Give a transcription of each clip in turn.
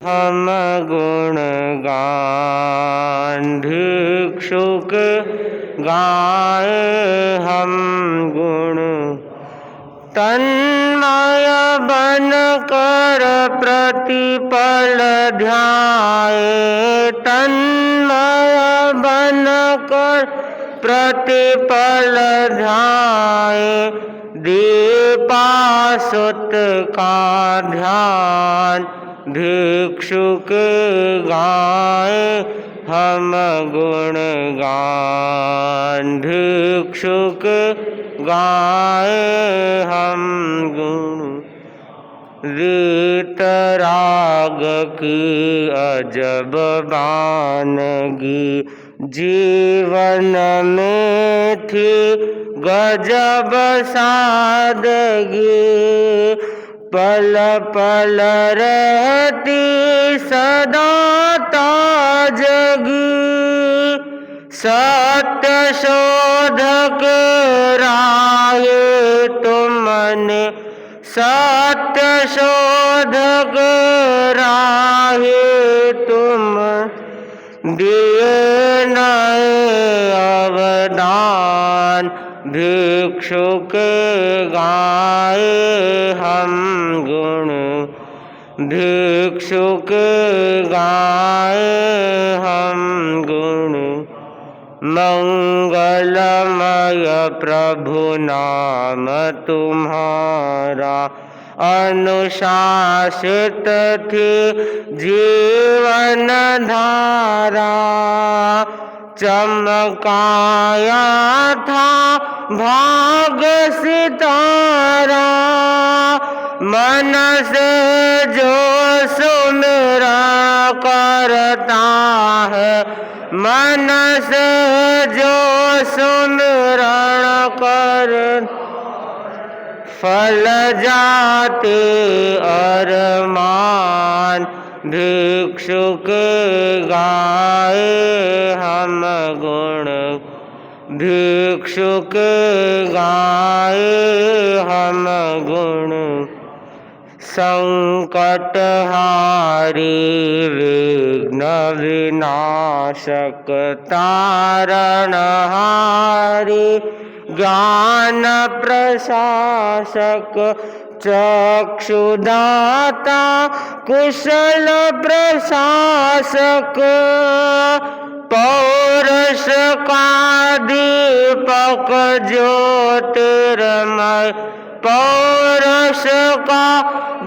हम गुण गान भिक्षुक गाए हम गुण तन्मय बन कर प्रतिपल ध्याए तन्मय बन कर प्रतिपल ध्याए दीपासुत का ध्यान भिक्षुक गाए हम गुण गान भिक्षुक गाए हम गुण वीतराग की अजब बानगी जीवन में थी गजब सादगी पल पल रहती सदा ताजगी सत्य शोधक राहे तुमने सत्य शोधक राहे तुम दिए नए अवदान भिक्षुक गाए हम गुण भिक्षुक गाए हम गुण मंगलमय प्रभु नाम तुम्हारा अनुशासित थी जीवन धारा चमकाया था भाग सितारा मन से जो सुमिरा करता है मन से जो सुमिरण कर फल जाते अरमान भिक्षुक गाए हम गुण भिक्षुक गाए हम गुण संकट हारी विघ्न विनाशक तारण हारी ज्ञान प्रशासक चक्षुदाता कुशल प्रशासक पौरुष का दीपक ज्योतिर्मय पौरुष का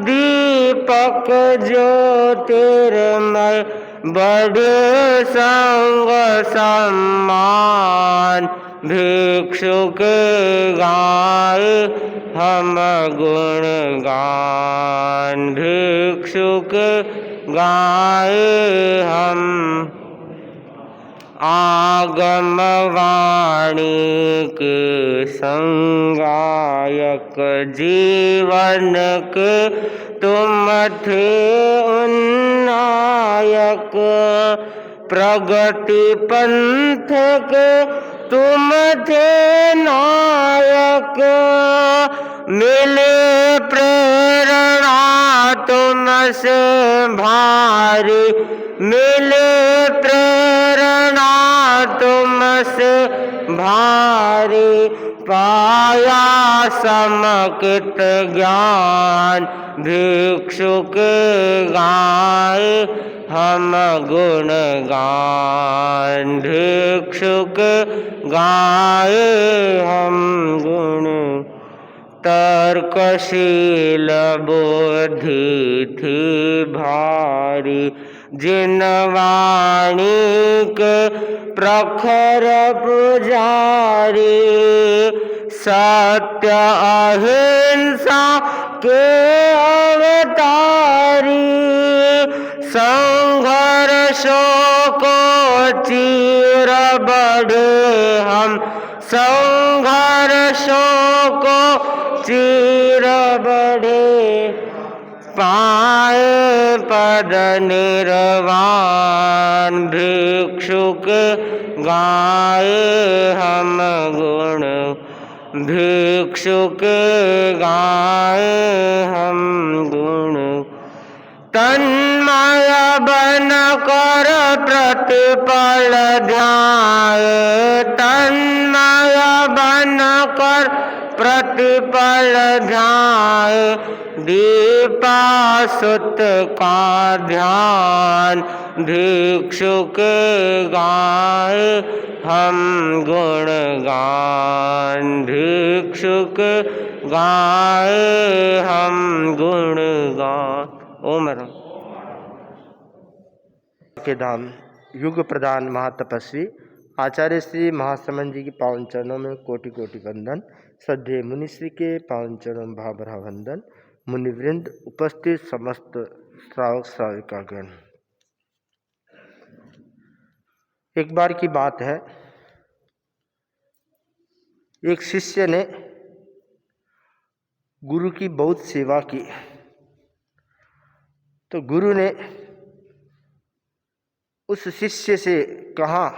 दीपक ज्योतिर्मय बड़े संग सम्मान भिक्षुक गाए हम गुण गान भिक्षुक गाए हम आगम वाणी के संगायक जीवन के तुम थे उन्नायक प्रगति पंथ के तुम थे नायक मिले प्रेरणा तुमसे भारी मिले प्रेरणा तुमसे भारी पाया समकित ज्ञान भिक्षुक गाए हम गुण गान भिक्षुक गाए हम गुण तर्कशील बुद्धि थी भारी जिन वाणी के प्रखर पुजारी सत्य अहिंसा के अवतारी संघर्षों को चीर बढ़े हम संघर्षों को चीर बढ़े पाए पद निर्वाण भिक्षुक गाए हम गुण भिक्षुक गाए हम गुण तन्मय बन कर प्रतिपल ध्याए, तन्मय बन कर प्रतिपल ध्याए। दीपासुत का ध्यान भिक्षुक गाए हम गुणगान, भिक्षुक गाए हम गुणगान। ओम नमः के धाम युग प्रधान महातपस्वी आचार्य श्री महासमन जी के पावन चरणों में कोटि कोटि वंदन। श्रद्धेय मुनिश्री के पावन चरणों में भावभरा वंदन। मुनिवृंद, उपस्थित समस्त श्रावक श्राविकागण, एक बार की बात है, एक शिष्य ने गुरु की बहुत सेवा की। तो गुरु ने उस शिष्य से कहा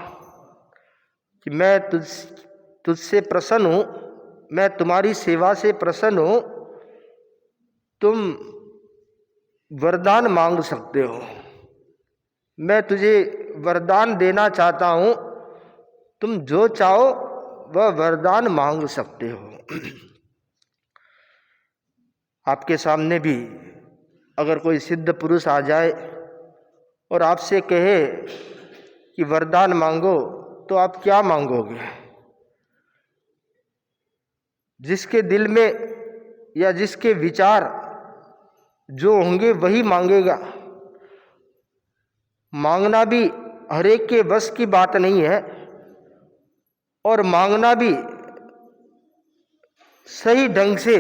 कि मैं तुझसे प्रसन्न हूँ, मैं तुम्हारी सेवा से प्रसन्न हूँ, तुम वरदान मांग सकते हो, मैं तुझे वरदान देना चाहता हूँ, तुम जो चाहो वह वरदान मांग सकते हो। आपके सामने भी अगर कोई सिद्ध पुरुष आ जाए और आपसे कहे कि वरदान मांगो, तो आप क्या मांगोगे? जिसके दिल में या जिसके विचार जो होंगे वही मांगेगा। मांगना भी हर एक के बस की बात नहीं है, और मांगना भी सही ढंग से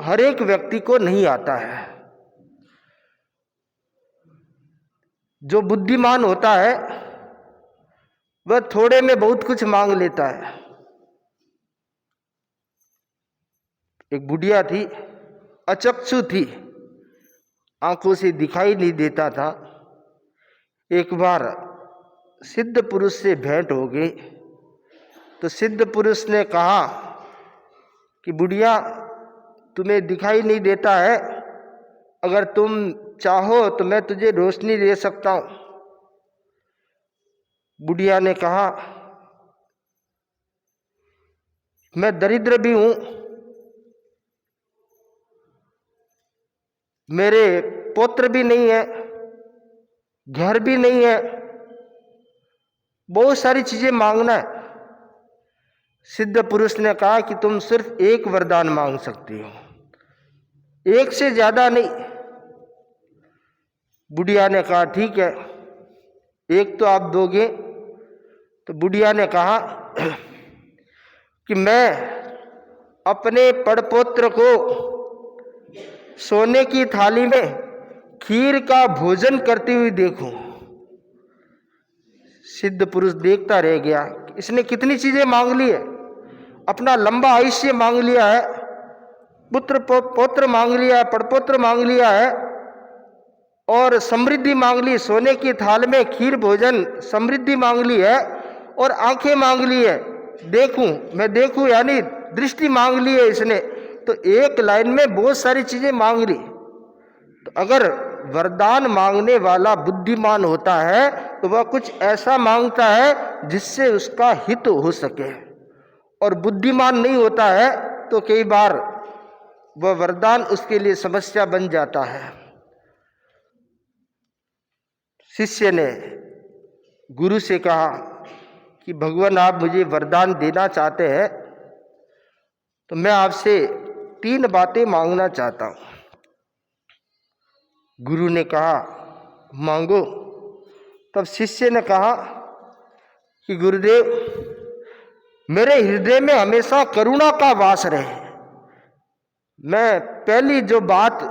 हर एक व्यक्ति को नहीं आता है। जो बुद्धिमान होता है वह थोड़े में बहुत कुछ मांग लेता है। एक बुढ़िया थी, अचक्षु थी, आंखों से दिखाई नहीं देता था। एक बार सिद्ध पुरुष से भेंट हो गई, तो सिद्ध पुरुष ने कहा कि बुढ़िया, तुम्हें दिखाई नहीं देता है, अगर तुम चाहो तो मैं तुझे रोशनी दे सकता हूं। बुढ़िया ने कहा, मैं दरिद्र भी हूं, मेरे पुत्र भी नहीं है, घर भी नहीं है, बहुत सारी चीजें मांगना है। सिद्ध पुरुष ने कहा कि तुम सिर्फ एक वरदान मांग सकती हो, एक से ज्यादा नहीं। बुढ़िया ने कहा ठीक है, एक तो आप दोगे। तो बुढ़िया ने कहा कि मैं अपने पड़पोत्र को सोने की थाली में खीर का भोजन करते हुए देखूं। सिद्ध पुरुष देखता रह गया, इसने कितनी चीजें मांग ली है। अपना लंबा आयुष्य मांग लिया है, पुत्र पौत्र मांग लिया है, पड़पोत्र मांग लिया है, और समृद्धि मांग ली, सोने की थाल में खीर भोजन समृद्धि मांग ली है, और आंखें मांग ली है, मैं देखूं यानी दृष्टि मांग ली है इसने। तो एक लाइन में बहुत सारी चीजें मांग ली। तो अगर वरदान मांगने वाला बुद्धिमान होता है तो वह कुछ ऐसा मांगता है जिससे उसका हित हो सके, और बुद्धिमान नहीं होता है तो कई बार वह वरदान उसके लिए समस्या बन जाता है। शिष्य ने गुरु से कहा कि भगवान, आप मुझे वरदान देना चाहते हैं तो मैं आपसे 3 बातें मांगना चाहता हूं। गुरु ने कहा मांगो। तब शिष्य ने कहा कि गुरुदेव, मेरे हृदय में हमेशा करुणा का वास रहे। मैं पहली जो बात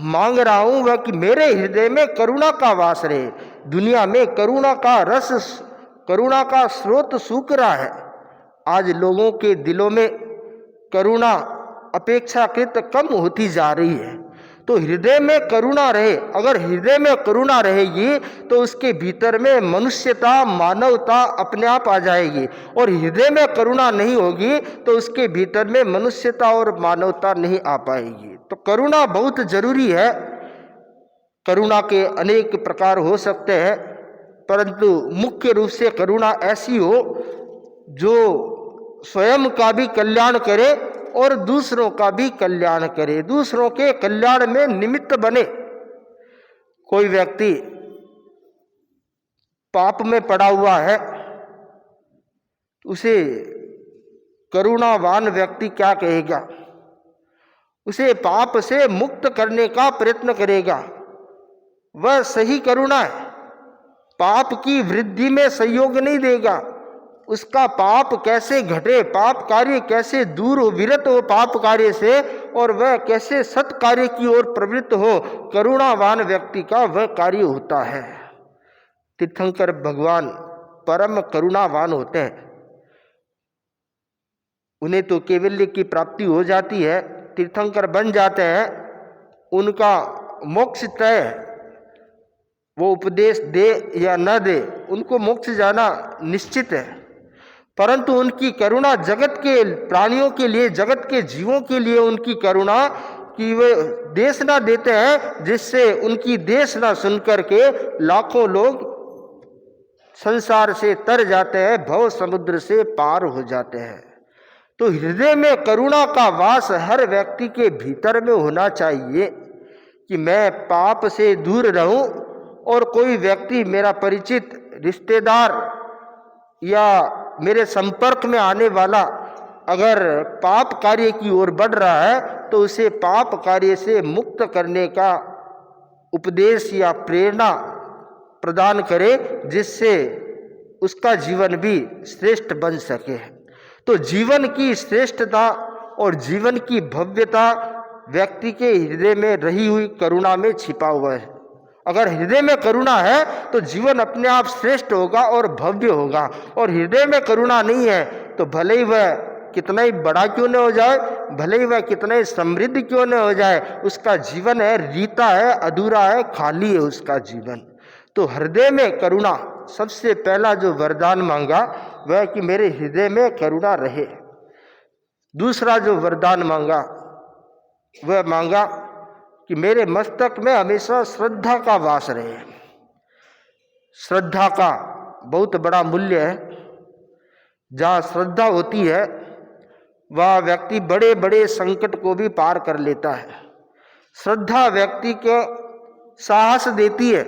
मांग रहा हूं वह कि मेरे हृदय में करुणा का वास रहे। दुनिया में करुणा का रस, करुणा का स्रोत सूख रहा है। आज लोगों के दिलों में करुणा अपेक्षाकृत कम होती जा रही है। तो हृदय में करुणा रहे। अगर हृदय में करुणा रहेगी तो उसके भीतर में मनुष्यता, मानवता अपने आप आ जाएगी, और हृदय में करुणा नहीं होगी तो उसके भीतर में मनुष्यता और मानवता नहीं आ पाएगी। तो करुणा बहुत जरूरी है। करुणा के अनेक प्रकार हो सकते हैं, परंतु मुख्य रूप से करुणा ऐसी हो जो स्वयं का भी कल्याण करे और दूसरों का भी कल्याण करे, दूसरों के कल्याण में निमित्त बने। कोई व्यक्ति पाप में पड़ा हुआ है, उसे करुणावान व्यक्ति क्या कहेगा? उसे पाप से मुक्त करने का प्रयत्न करेगा। वह सही करुणा है। पाप की वृद्धि में सहयोग नहीं देगा। उसका पाप कैसे घटे, पाप कार्य कैसे दूर हो, विरत हो पाप कार्य से, और वह कैसे सत कार्य की ओर प्रवृत्त हो, करुणावान व्यक्ति का वह कार्य होता है। तीर्थंकर भगवान परम करुणावान होते हैं। उन्हें तो कैवल्य की प्राप्ति हो जाती है, तीर्थंकर बन जाते हैं, उनका मोक्ष तय है। वो उपदेश दे या न दे, उनको मोक्ष जाना निश्चित है। परंतु उनकी करुणा जगत के प्राणियों के लिए, जगत के जीवों के लिए उनकी करुणा कि वे देश ना देते हैं, जिससे उनकी देश ना सुनकर के लाखों लोग संसार से तर जाते हैं, भव समुद्र से पार हो जाते हैं। तो हृदय में करुणा का वास हर व्यक्ति के भीतर में होना चाहिए कि मैं पाप से दूर रहूं, और कोई व्यक्ति मेरा परिचित रिश्तेदार या मेरे संपर्क में आने वाला अगर पाप कार्य की ओर बढ़ रहा है तो उसे पाप कार्य से मुक्त करने का उपदेश या प्रेरणा प्रदान करे, जिससे उसका जीवन भी श्रेष्ठ बन सके। तो जीवन की श्रेष्ठता और जीवन की भव्यता व्यक्ति के हृदय में रही हुई करुणा में छिपा हुआ है। अगर हृदय में करुणा है तो जीवन अपने आप श्रेष्ठ होगा और भव्य होगा, और हृदय में करुणा नहीं है तो भले ही वह कितना ही बड़ा क्यों न हो जाए, भले ही वह कितना ही समृद्ध क्यों न हो जाए, उसका जीवन है रीता है, अधूरा है, खाली है उसका जीवन। तो हृदय में करुणा, सबसे पहला जो वरदान मांगा वह कि मेरे हृदय में करुणा रहे। दूसरा जो वरदान मांगा वह मांगा कि मेरे मस्तक में हमेशा श्रद्धा का वास रहे। श्रद्धा का बहुत बड़ा मूल्य है। जहाँ श्रद्धा होती है वह व्यक्ति बड़े बड़े संकट को भी पार कर लेता है। श्रद्धा व्यक्ति को साहस देती है,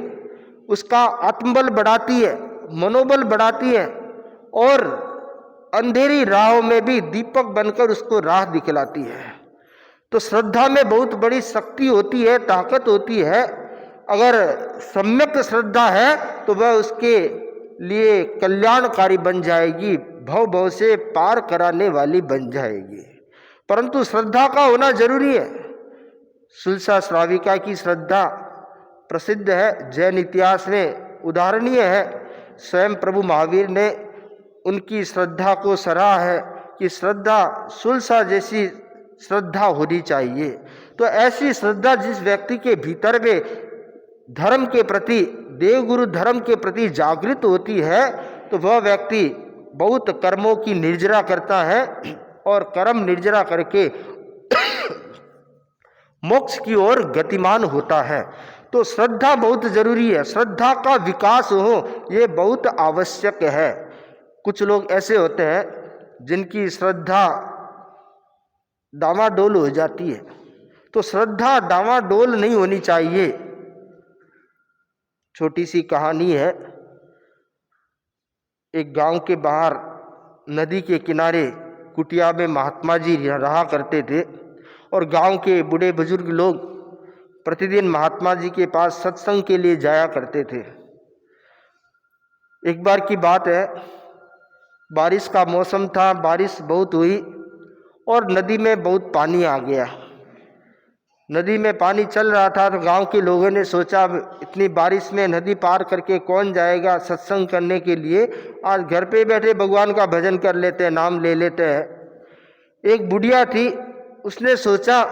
उसका आत्मबल बढ़ाती है, मनोबल बढ़ाती है, और अंधेरी राहों में भी दीपक बनकर उसको राह दिखलाती है। तो श्रद्धा में बहुत बड़ी शक्ति होती है, ताकत होती है। अगर सम्यक श्रद्धा है तो वह उसके लिए कल्याणकारी बन जाएगी, भव भव से पार कराने वाली बन जाएगी। परंतु श्रद्धा का होना जरूरी है। सुलसा श्राविका की श्रद्धा प्रसिद्ध है, जैन इतिहास में उदाहरणीय है। स्वयं प्रभु महावीर ने उनकी श्रद्धा को सराहा है कि श्रद्धा सुलसा जैसी श्रद्धा होनी चाहिए। तो ऐसी श्रद्धा जिस व्यक्ति के भीतर में धर्म के प्रति, देवगुरु धर्म के प्रति जागृत होती है, तो वह व्यक्ति बहुत कर्मों की निर्जरा करता है और कर्म निर्जरा करके मोक्ष की ओर गतिमान होता है। तो श्रद्धा बहुत जरूरी है। श्रद्धा का विकास हो ये बहुत आवश्यक है। कुछ लोग ऐसे होते हैं जिनकी श्रद्धा डामाडोल हो जाती है। तो श्रद्धा डामाडोल नहीं होनी चाहिए। छोटी सी कहानी है। एक गांव के बाहर नदी के किनारे कुटिया में महात्मा जी रहा करते थे, और गांव के बूढ़े बुजुर्ग लोग प्रतिदिन महात्मा जी के पास सत्संग के लिए जाया करते थे। एक बार की बात है, बारिश का मौसम था, बारिश बहुत हुई और नदी में बहुत पानी आ गया। नदी में पानी चल रहा था तो गांव के लोगों ने सोचा इतनी बारिश में नदी पार करके कौन जाएगा सत्संग करने के लिए, आज घर पे बैठे भगवान का भजन कर लेते हैं, नाम ले लेते हैं। एक बुढ़िया थी, उसने सोचा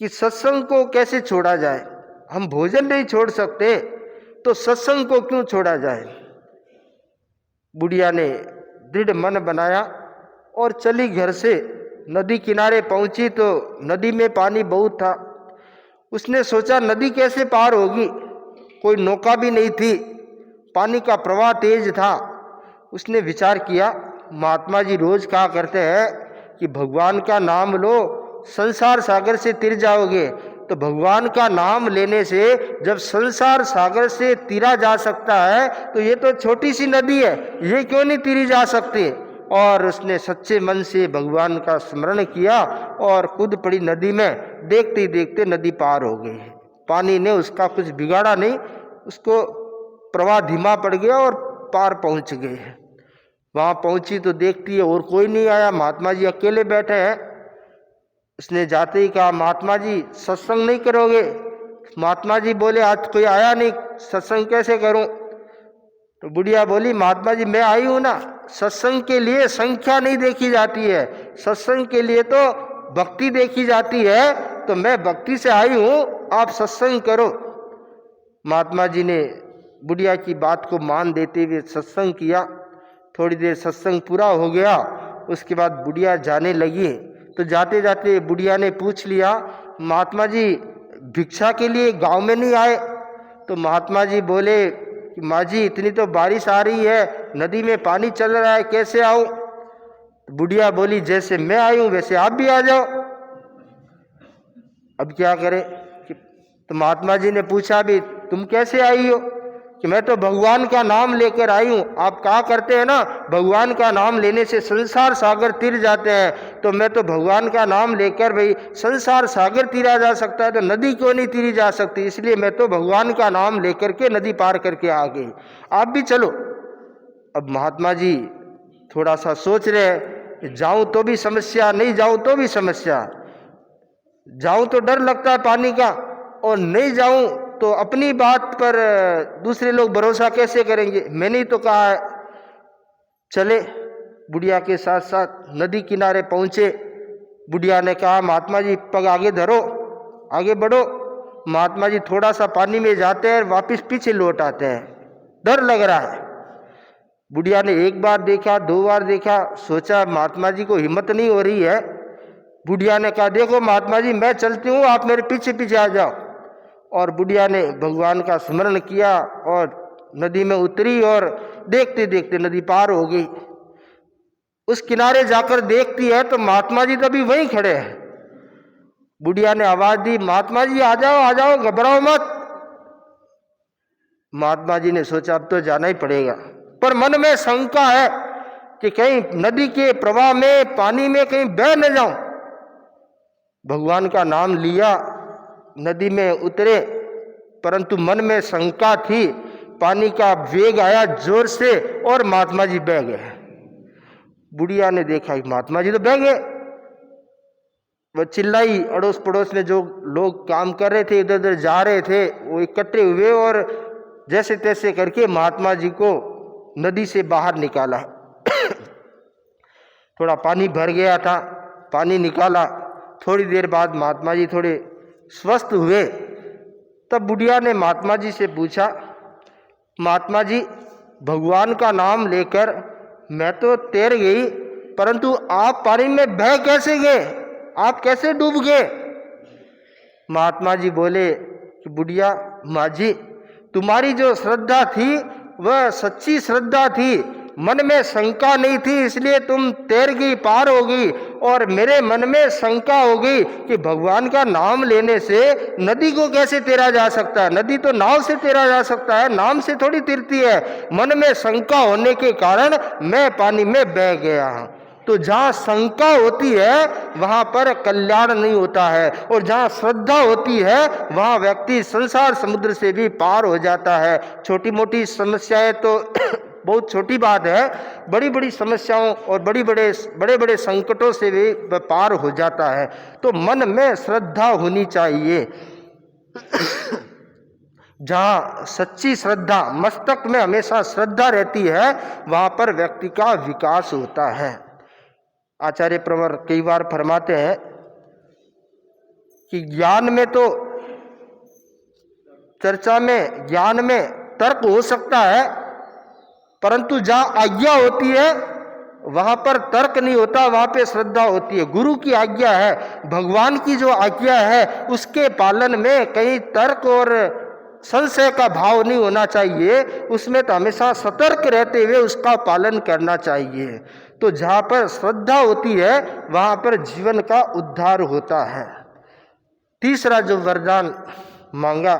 कि सत्संग को कैसे छोड़ा जाए, हम भोजन नहीं छोड़ सकते तो सत्संग को क्यों छोड़ा जाए। बुढ़िया ने दृढ़ मन बनाया और चली घर से। नदी किनारे पहुंची तो नदी में पानी बहुत था। उसने सोचा नदी कैसे पार होगी, कोई नौका भी नहीं थी, पानी का प्रवाह तेज था। उसने विचार किया, महात्मा जी रोज कहा करते हैं कि भगवान का नाम लो, संसार सागर से तिर जाओगे। तो भगवान का नाम लेने से जब संसार सागर से तिरा जा सकता है, तो ये तो छोटी सी नदी है, ये क्यों नहीं तिरी जा सकती। और उसने सच्चे मन से भगवान का स्मरण किया और कूद पड़ी नदी में। देखते ही देखते नदी पार हो गई। पानी ने उसका कुछ बिगाड़ा नहीं, उसको प्रवाह धीमा पड़ गया और पार पहुंच गए। वहां पहुंची तो देखती है और कोई नहीं आया, महात्मा जी अकेले बैठे हैं। उसने जाते ही कहा, महात्मा जी सत्संग नहीं करोगे? महात्मा जी बोले, आज कोई आया नहीं, सत्संग कैसे करूं? तो बुढ़िया बोली, महात्मा जी मैं आई हूं ना। सत्संग के लिए संख्या नहीं देखी जाती है, सत्संग के लिए तो भक्ति देखी जाती है, तो मैं भक्ति से आई हूं, आप सत्संग करो। महात्मा जी ने बुढ़िया की बात को मान देते हुए सत्संग किया। थोड़ी देर सत्संग पूरा हो गया, उसके बाद बुढ़िया जाने लगी। तो जाते जाते बुढ़िया ने पूछ लिया, महात्मा जी भिक्षा के लिए गांव में नहीं आए? तो महात्मा जी बोले कि माँ जी इतनी तो बारिश आ रही है, नदी में पानी चल रहा है, कैसे आऊं? बुढ़िया बोली, जैसे मैं आई हूं वैसे आप भी आ जाओ। अब क्या करें? तो महात्मा जी ने पूछा, भी तुम कैसे आई हो? कि मैं तो भगवान का नाम लेकर आई हूं। आप कहा करते हैं ना, भगवान का नाम लेने से संसार सागर तिर जाते हैं, तो मैं तो भगवान का नाम लेकर, भाई संसार सागर तिरा जा सकता है तो नदी क्यों नहीं तिरी जा सकती, इसलिए मैं तो भगवान का नाम लेकर के नदी पार करके आ गई, आप भी चलो। अब महात्मा जी थोड़ा सा सोच रहे, जाऊं तो भी समस्या, नहीं जाऊं तो भी समस्या। जाऊं तो डर लगता है पानी का, और नहीं जाऊं तो अपनी बात पर दूसरे लोग भरोसा कैसे करेंगे। मैंने ही तो कहा है। चले, बुढ़िया के साथ साथ नदी किनारे पहुंचे। बुढ़िया ने कहा, महात्मा जी पग आगे धरो, आगे बढ़ो। महात्मा जी थोड़ा सा पानी में जाते हैं, वापस पीछे लौट आते हैं, डर लग रहा है। बुढ़िया ने एक बार देखा, दो बार देखा, सोचा महात्मा जी को हिम्मत नहीं हो रही है। बुढ़िया ने कहा, देखो महात्मा जी मैं चलती हूँ, आप मेरे पीछे पीछे आ जाओ। और बुढ़िया ने भगवान का स्मरण किया और नदी में उतरी और देखते देखते नदी पार हो गई। उस किनारे जाकर देखती है तो महात्मा जी तभी वहीं खड़े हैं। बुढ़िया ने आवाज दी, महात्मा जी आ जाओ, आ जाओ, घबराओ मत। महात्मा जी ने सोचा अब तो जाना ही पड़ेगा, पर मन में शंका है कि कहीं नदी के प्रवाह में, पानी में कहीं बह न जाऊं। भगवान का नाम लिया, नदी में उतरे, परंतु मन में शंका थी। पानी का वेग आया जोर से और महात्मा जी बह गए। बुढ़िया ने देखा कि महात्मा जी तो बह गए। वह चिल्लाई, अड़ोस पड़ोस में जो लोग काम कर रहे थे, इधर उधर जा रहे थे, वो इकट्ठे हुए और जैसे तैसे करके महात्मा जी को नदी से बाहर निकाला। थोड़ा पानी भर गया था, पानी निकाला। थोड़ी देर बाद महात्मा जी थोड़े स्वस्थ हुए। तब बुढ़िया ने महात्मा जी से पूछा, महात्मा जी भगवान का नाम लेकर मैं तो तैर गई, परंतु आप पानी में बह कैसे गए, आप कैसे डूब गए? महात्मा जी बोले कि बुढ़िया, माँ जी तुम्हारी जो श्रद्धा थी वह सच्ची श्रद्धा थी, मन में शंका नहीं थी, इसलिए तुम तैर गई, पार हो गई। और मेरे मन में शंका हो गई कि भगवान का नाम लेने से नदी को कैसे तैरा जा सकता है, नदी तो नाव से तैरा जा सकता है, नाम से थोड़ी तैरती है। मन में शंका होने के कारण मैं पानी में बह गया। तो जहाँ शंका होती है वहाँ पर कल्याण नहीं होता है, और जहाँ श्रद्धा होती है वहाँ व्यक्ति संसार समुद्र से भी पार हो जाता है। छोटी मोटी समस्याएं तो बहुत छोटी बात है, बड़ी बड़ी समस्याओं और बड़े बड़े संकटों से भी पार हो जाता है। तो मन में श्रद्धा होनी चाहिए। जहाँ सच्ची श्रद्धा, मस्तक में हमेशा श्रद्धा रहती है, वहाँ पर व्यक्ति का विकास होता है। आचार्य प्रवर कई बार फरमाते हैं कि ज्ञान में तो, चर्चा में, ज्ञान में तर्क हो सकता है, परंतु जहाँ आज्ञा होती है वहां पर तर्क नहीं होता, वहां पे श्रद्धा होती है। गुरु की आज्ञा है, भगवान की जो आज्ञा है उसके पालन में कहीं तर्क और संशय का भाव नहीं होना चाहिए, उसमें तो हमेशा सतर्क रहते हुए उसका पालन करना चाहिए। तो जहां पर श्रद्धा होती है वहां पर जीवन का उद्धार होता है। तीसरा जो वरदान मांगा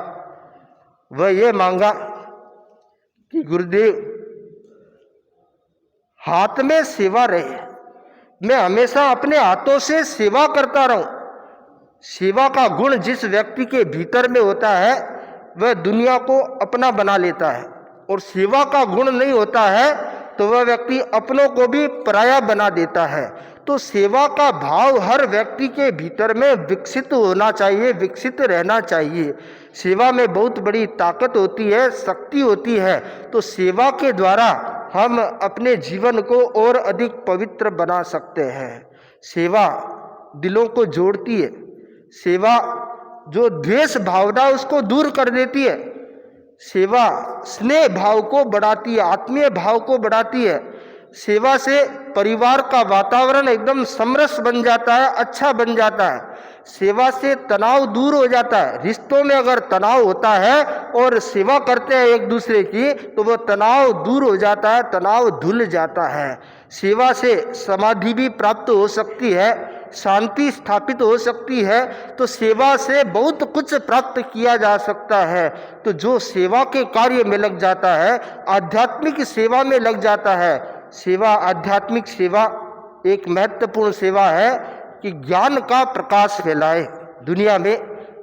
वह ये मांगा कि गुरुदेव हाथ में सेवा रहे, मैं हमेशा अपने हाथों से सेवा करता रहूं। सेवा का गुण जिस व्यक्ति के भीतर में होता है वह दुनिया को अपना बना लेता है, और सेवा का गुण नहीं होता है तो वह व्यक्ति अपनों को भी पराया बना देता है। तो सेवा का भाव हर व्यक्ति के भीतर में विकसित होना चाहिए, विकसित रहना चाहिए। सेवा में बहुत बड़ी ताकत होती है, शक्ति होती है। तो सेवा के द्वारा हम अपने जीवन को और अधिक पवित्र बना सकते हैं। सेवा दिलों को जोड़ती है, सेवा जो द्वेष भावना उसको दूर कर देती है, सेवा स्नेह भाव को बढ़ाती है, आत्मीय भाव को बढ़ाती है। सेवा से परिवार का वातावरण एकदम समरस बन जाता है, अच्छा बन जाता है। सेवा से तनाव दूर हो जाता है। रिश्तों में अगर तनाव होता है और सेवा करते हैं एक दूसरे की तो वह तनाव दूर हो जाता है, तनाव धुल जाता है। सेवा से समाधि भी प्राप्त हो सकती है, शांति स्थापित हो सकती है। तो सेवा से बहुत कुछ प्राप्त किया जा सकता है। तो जो सेवा के कार्य में लग जाता है, आध्यात्मिक सेवा में लग जाता है, सेवा आध्यात्मिक सेवा एक महत्वपूर्ण सेवा है कि ज्ञान का प्रकाश फैलाए। दुनिया में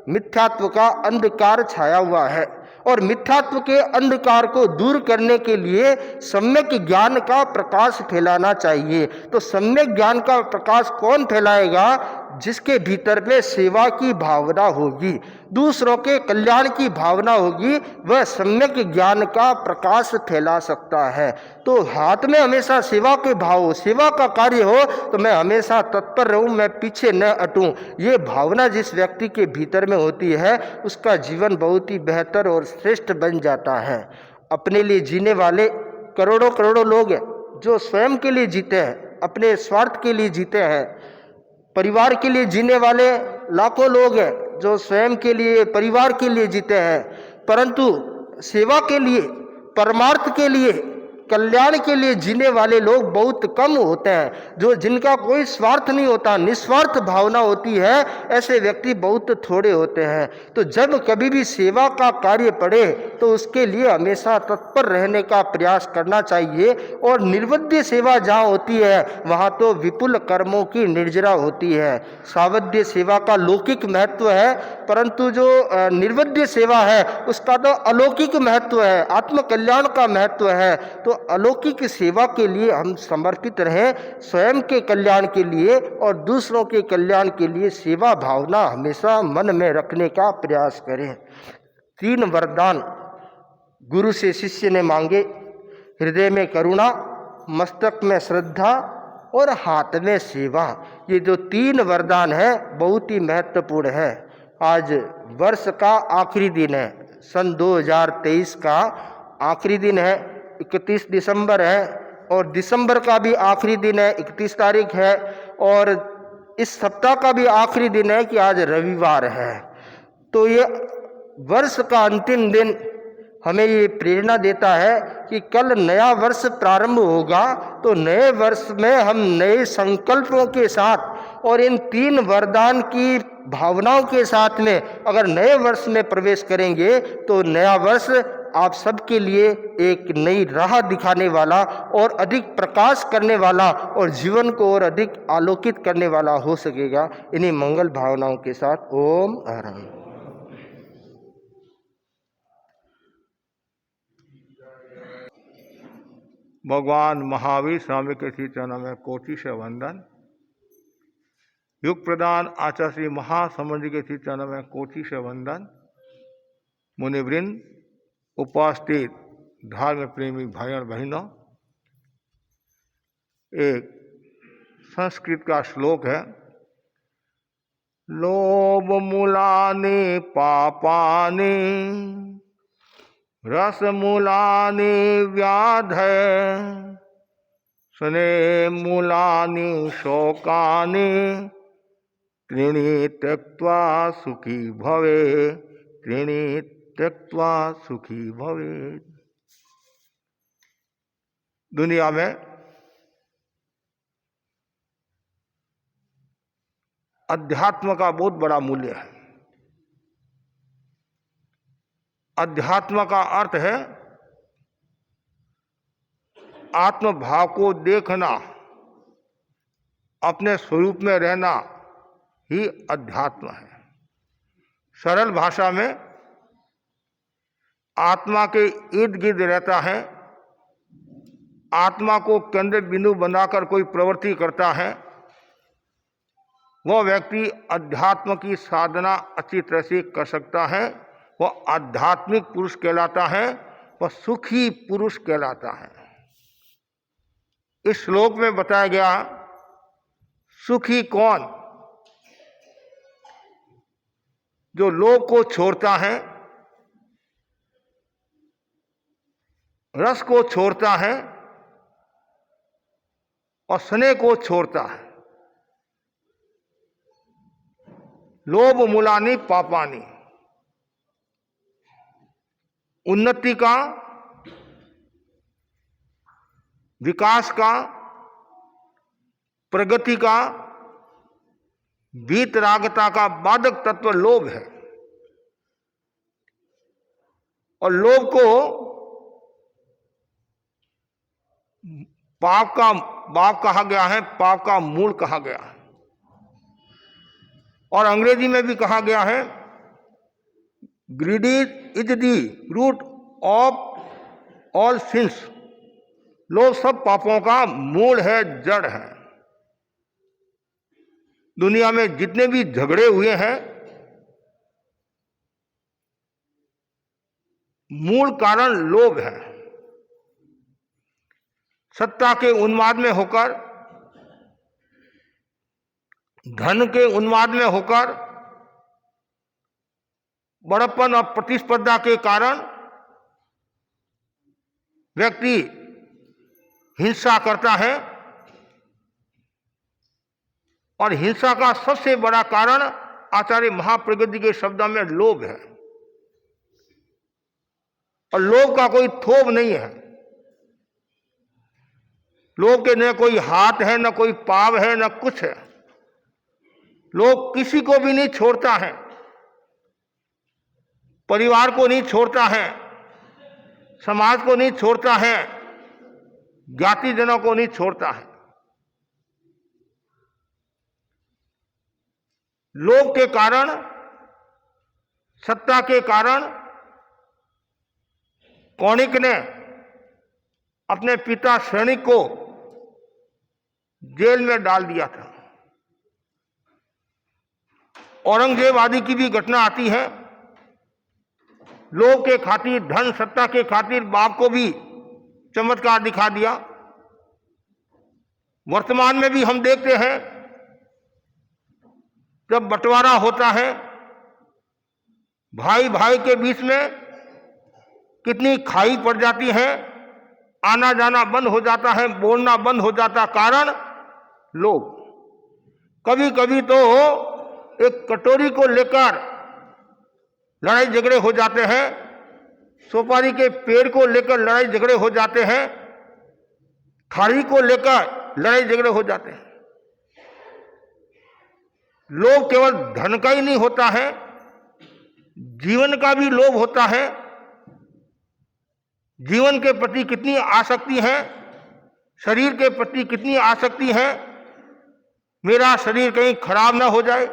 मिथ्यात्व का अंधकार छाया हुआ है और मिथ्यात्व के अंधकार को दूर करने के लिए सम्यक ज्ञान का प्रकाश फैलाना चाहिए। तो सम्यक ज्ञान का प्रकाश कौन फैलाएगा? जिसके भीतर में सेवा की भावना होगी, दूसरों के कल्याण की भावना होगी, वह सम्यक ज्ञान का प्रकाश फैला सकता है। तो हाथ में हमेशा सेवा के भाव हो, सेवा का कार्य हो तो मैं हमेशा तत्पर रहूं, मैं पीछे न हटूं। ये भावना जिस व्यक्ति के भीतर में होती है उसका जीवन बहुत ही बेहतर और श्रेष्ठ बन जाता है। अपने लिए जीने वाले करोड़ों करोड़ों लोग हैं जो स्वयं के लिए जीते हैं, अपने स्वार्थ के लिए जीते हैं। परिवार के लिए जीने वाले लाखों लोग हैं जो स्वयं के लिए, परिवार के लिए जीते हैं। परंतु सेवा के लिए, परमार्थ के लिए, कल्याण के लिए जीने वाले लोग बहुत कम होते हैं। जो जिनका कोई स्वार्थ नहीं होता, निस्वार्थ भावना होती है, ऐसे व्यक्ति बहुत थोड़े होते हैं। तो जब कभी भी सेवा का कार्य पड़े तो उसके लिए हमेशा तत्पर रहने का प्रयास करना चाहिए। और निर्वध्य सेवा जहाँ होती है वहाँ तो विपुल कर्मों की निर्जरा होती है। सावध्य सेवा का लौकिक महत्व है, परंतु जो निर्वध्य सेवा है उसका तो अलौकिक महत्व है, आत्म कल्याण का महत्व है। तो अलौकिक सेवा के लिए हम समर्पित रहें, स्वयं के कल्याण के लिए और दूसरों के कल्याण के लिए सेवा भावना हमेशा मन में रखने का प्रयास करें। 3 वरदान गुरु से शिष्य ने मांगे, हृदय में करुणा, मस्तक में श्रद्धा और हाथ में सेवा। ये जो 3 वरदान है बहुत ही महत्वपूर्ण है। आज वर्ष का आखिरी दिन है, सन 2023 का आखिरी दिन है, 31 दिसंबर है, और दिसंबर का भी आखिरी दिन है, 31 तारीख है, और इस सप्ताह का भी आखिरी दिन है कि आज रविवार है। तो ये वर्ष का अंतिम दिन हमें ये प्रेरणा देता है कि कल नया वर्ष प्रारंभ होगा। तो नए वर्ष में हम नए संकल्पों के साथ और इन 3 वरदान की भावनाओं के साथ में अगर नए वर्ष में प्रवेश करेंगे तो नया वर्ष आप सबके लिए एक नई राह दिखाने वाला और अधिक प्रकाश करने वाला और जीवन को और अधिक आलोकित करने वाला हो सकेगा। इन्हीं मंगल भावनाओं के साथ ओम हर। भगवान महावीर स्वामी के श्री चरणों में कोटि से वंदन। युग प्रदान आचार्य श्री महासमुद्र के श्री चरणों में कोटि से वंदन। मुनिवृंद, उपस्थित धर्म प्रेमी भाई और बहनों, एक संस्कृत का श्लोक है, लोभ मूलानि पापानि रस मूलानि व्याधय स्ने मूलानि शोकानि त्रीणि त्यक्त्वा सुखी भवे, त्रीणि त्यक्त्वा सुखी भवे। दुनिया में अध्यात्म का बहुत बड़ा मूल्य है। अध्यात्म का अर्थ है आत्मभाव को देखना, अपने स्वरूप में रहना ही अध्यात्म है। सरल भाषा में आत्मा के इर्द गिर्द रहता है, आत्मा को केंद्र बिंदु बनाकर कोई प्रवृत्ति करता है, वह व्यक्ति अध्यात्म की साधना अच्छी तरह से कर सकता है। वह आध्यात्मिक पुरुष कहलाता है, वह सुखी पुरुष कहलाता है। इस श्लोक में बताया गया सुखी कौन? जो लोभ को छोड़ता है, रस को छोड़ता है और स्नेह को छोड़ता है। लोभ मूलानि पापानि। उन्नति का, विकास का, प्रगति का, वीतरागता का बाधक तत्व लोभ है। और लोभ को पाप का बाप कहा गया है, पाप का मूल कहा गया है। और अंग्रेजी में भी कहा गया है greedy is the root of all sins. लोभ सब पापों का मूल है, जड़ है। दुनिया में जितने भी झगड़े हुए हैं, मूल कारण लोभ है। सत्ता के उन्माद में होकर, धन के उन्माद में होकर, बड़प्पन और प्रतिस्पर्धा के कारण व्यक्ति हिंसा करता है। और हिंसा का सबसे बड़ा कारण आचार्य महाप्रज्ञ के शब्दों में लोभ है। और लोभ का कोई थोप नहीं है। लोभ के न कोई हाथ है, न कोई पाव है, न कुछ है। लोभ किसी को भी नहीं छोड़ता है, परिवार को नहीं छोड़ता है, समाज को नहीं छोड़ता है, ज्ञाति जनों को नहीं छोड़ता है। लोभ के कारण, सत्ता के कारण कौणिक ने अपने पिता सैनिक को जेल में डाल दिया था। औरंगजेब आदि की भी घटना आती है। लोभ के खातिर, धन सत्ता के खातिर बाप को भी चमत्कार दिखा दिया। वर्तमान में भी हम देखते हैं जब बंटवारा होता है, भाई भाई के बीच में कितनी खाई पड़ जाती है, आना जाना बंद हो जाता है, बोलना बंद हो जाता। कारण लोभ। कभी कभी तो एक कटोरी को लेकर लड़ाई झगड़े हो जाते हैं, सुपारी के पेड़ को लेकर लड़ाई झगड़े हो जाते हैं, थाली को लेकर लड़ाई झगड़े हो जाते हैं। लोभ केवल धन का ही नहीं होता है, जीवन का भी लोभ होता है। जीवन के प्रति कितनी आसक्ति है, शरीर के प्रति कितनी आसक्ति है। मेरा शरीर कहीं खराब ना हो जाए,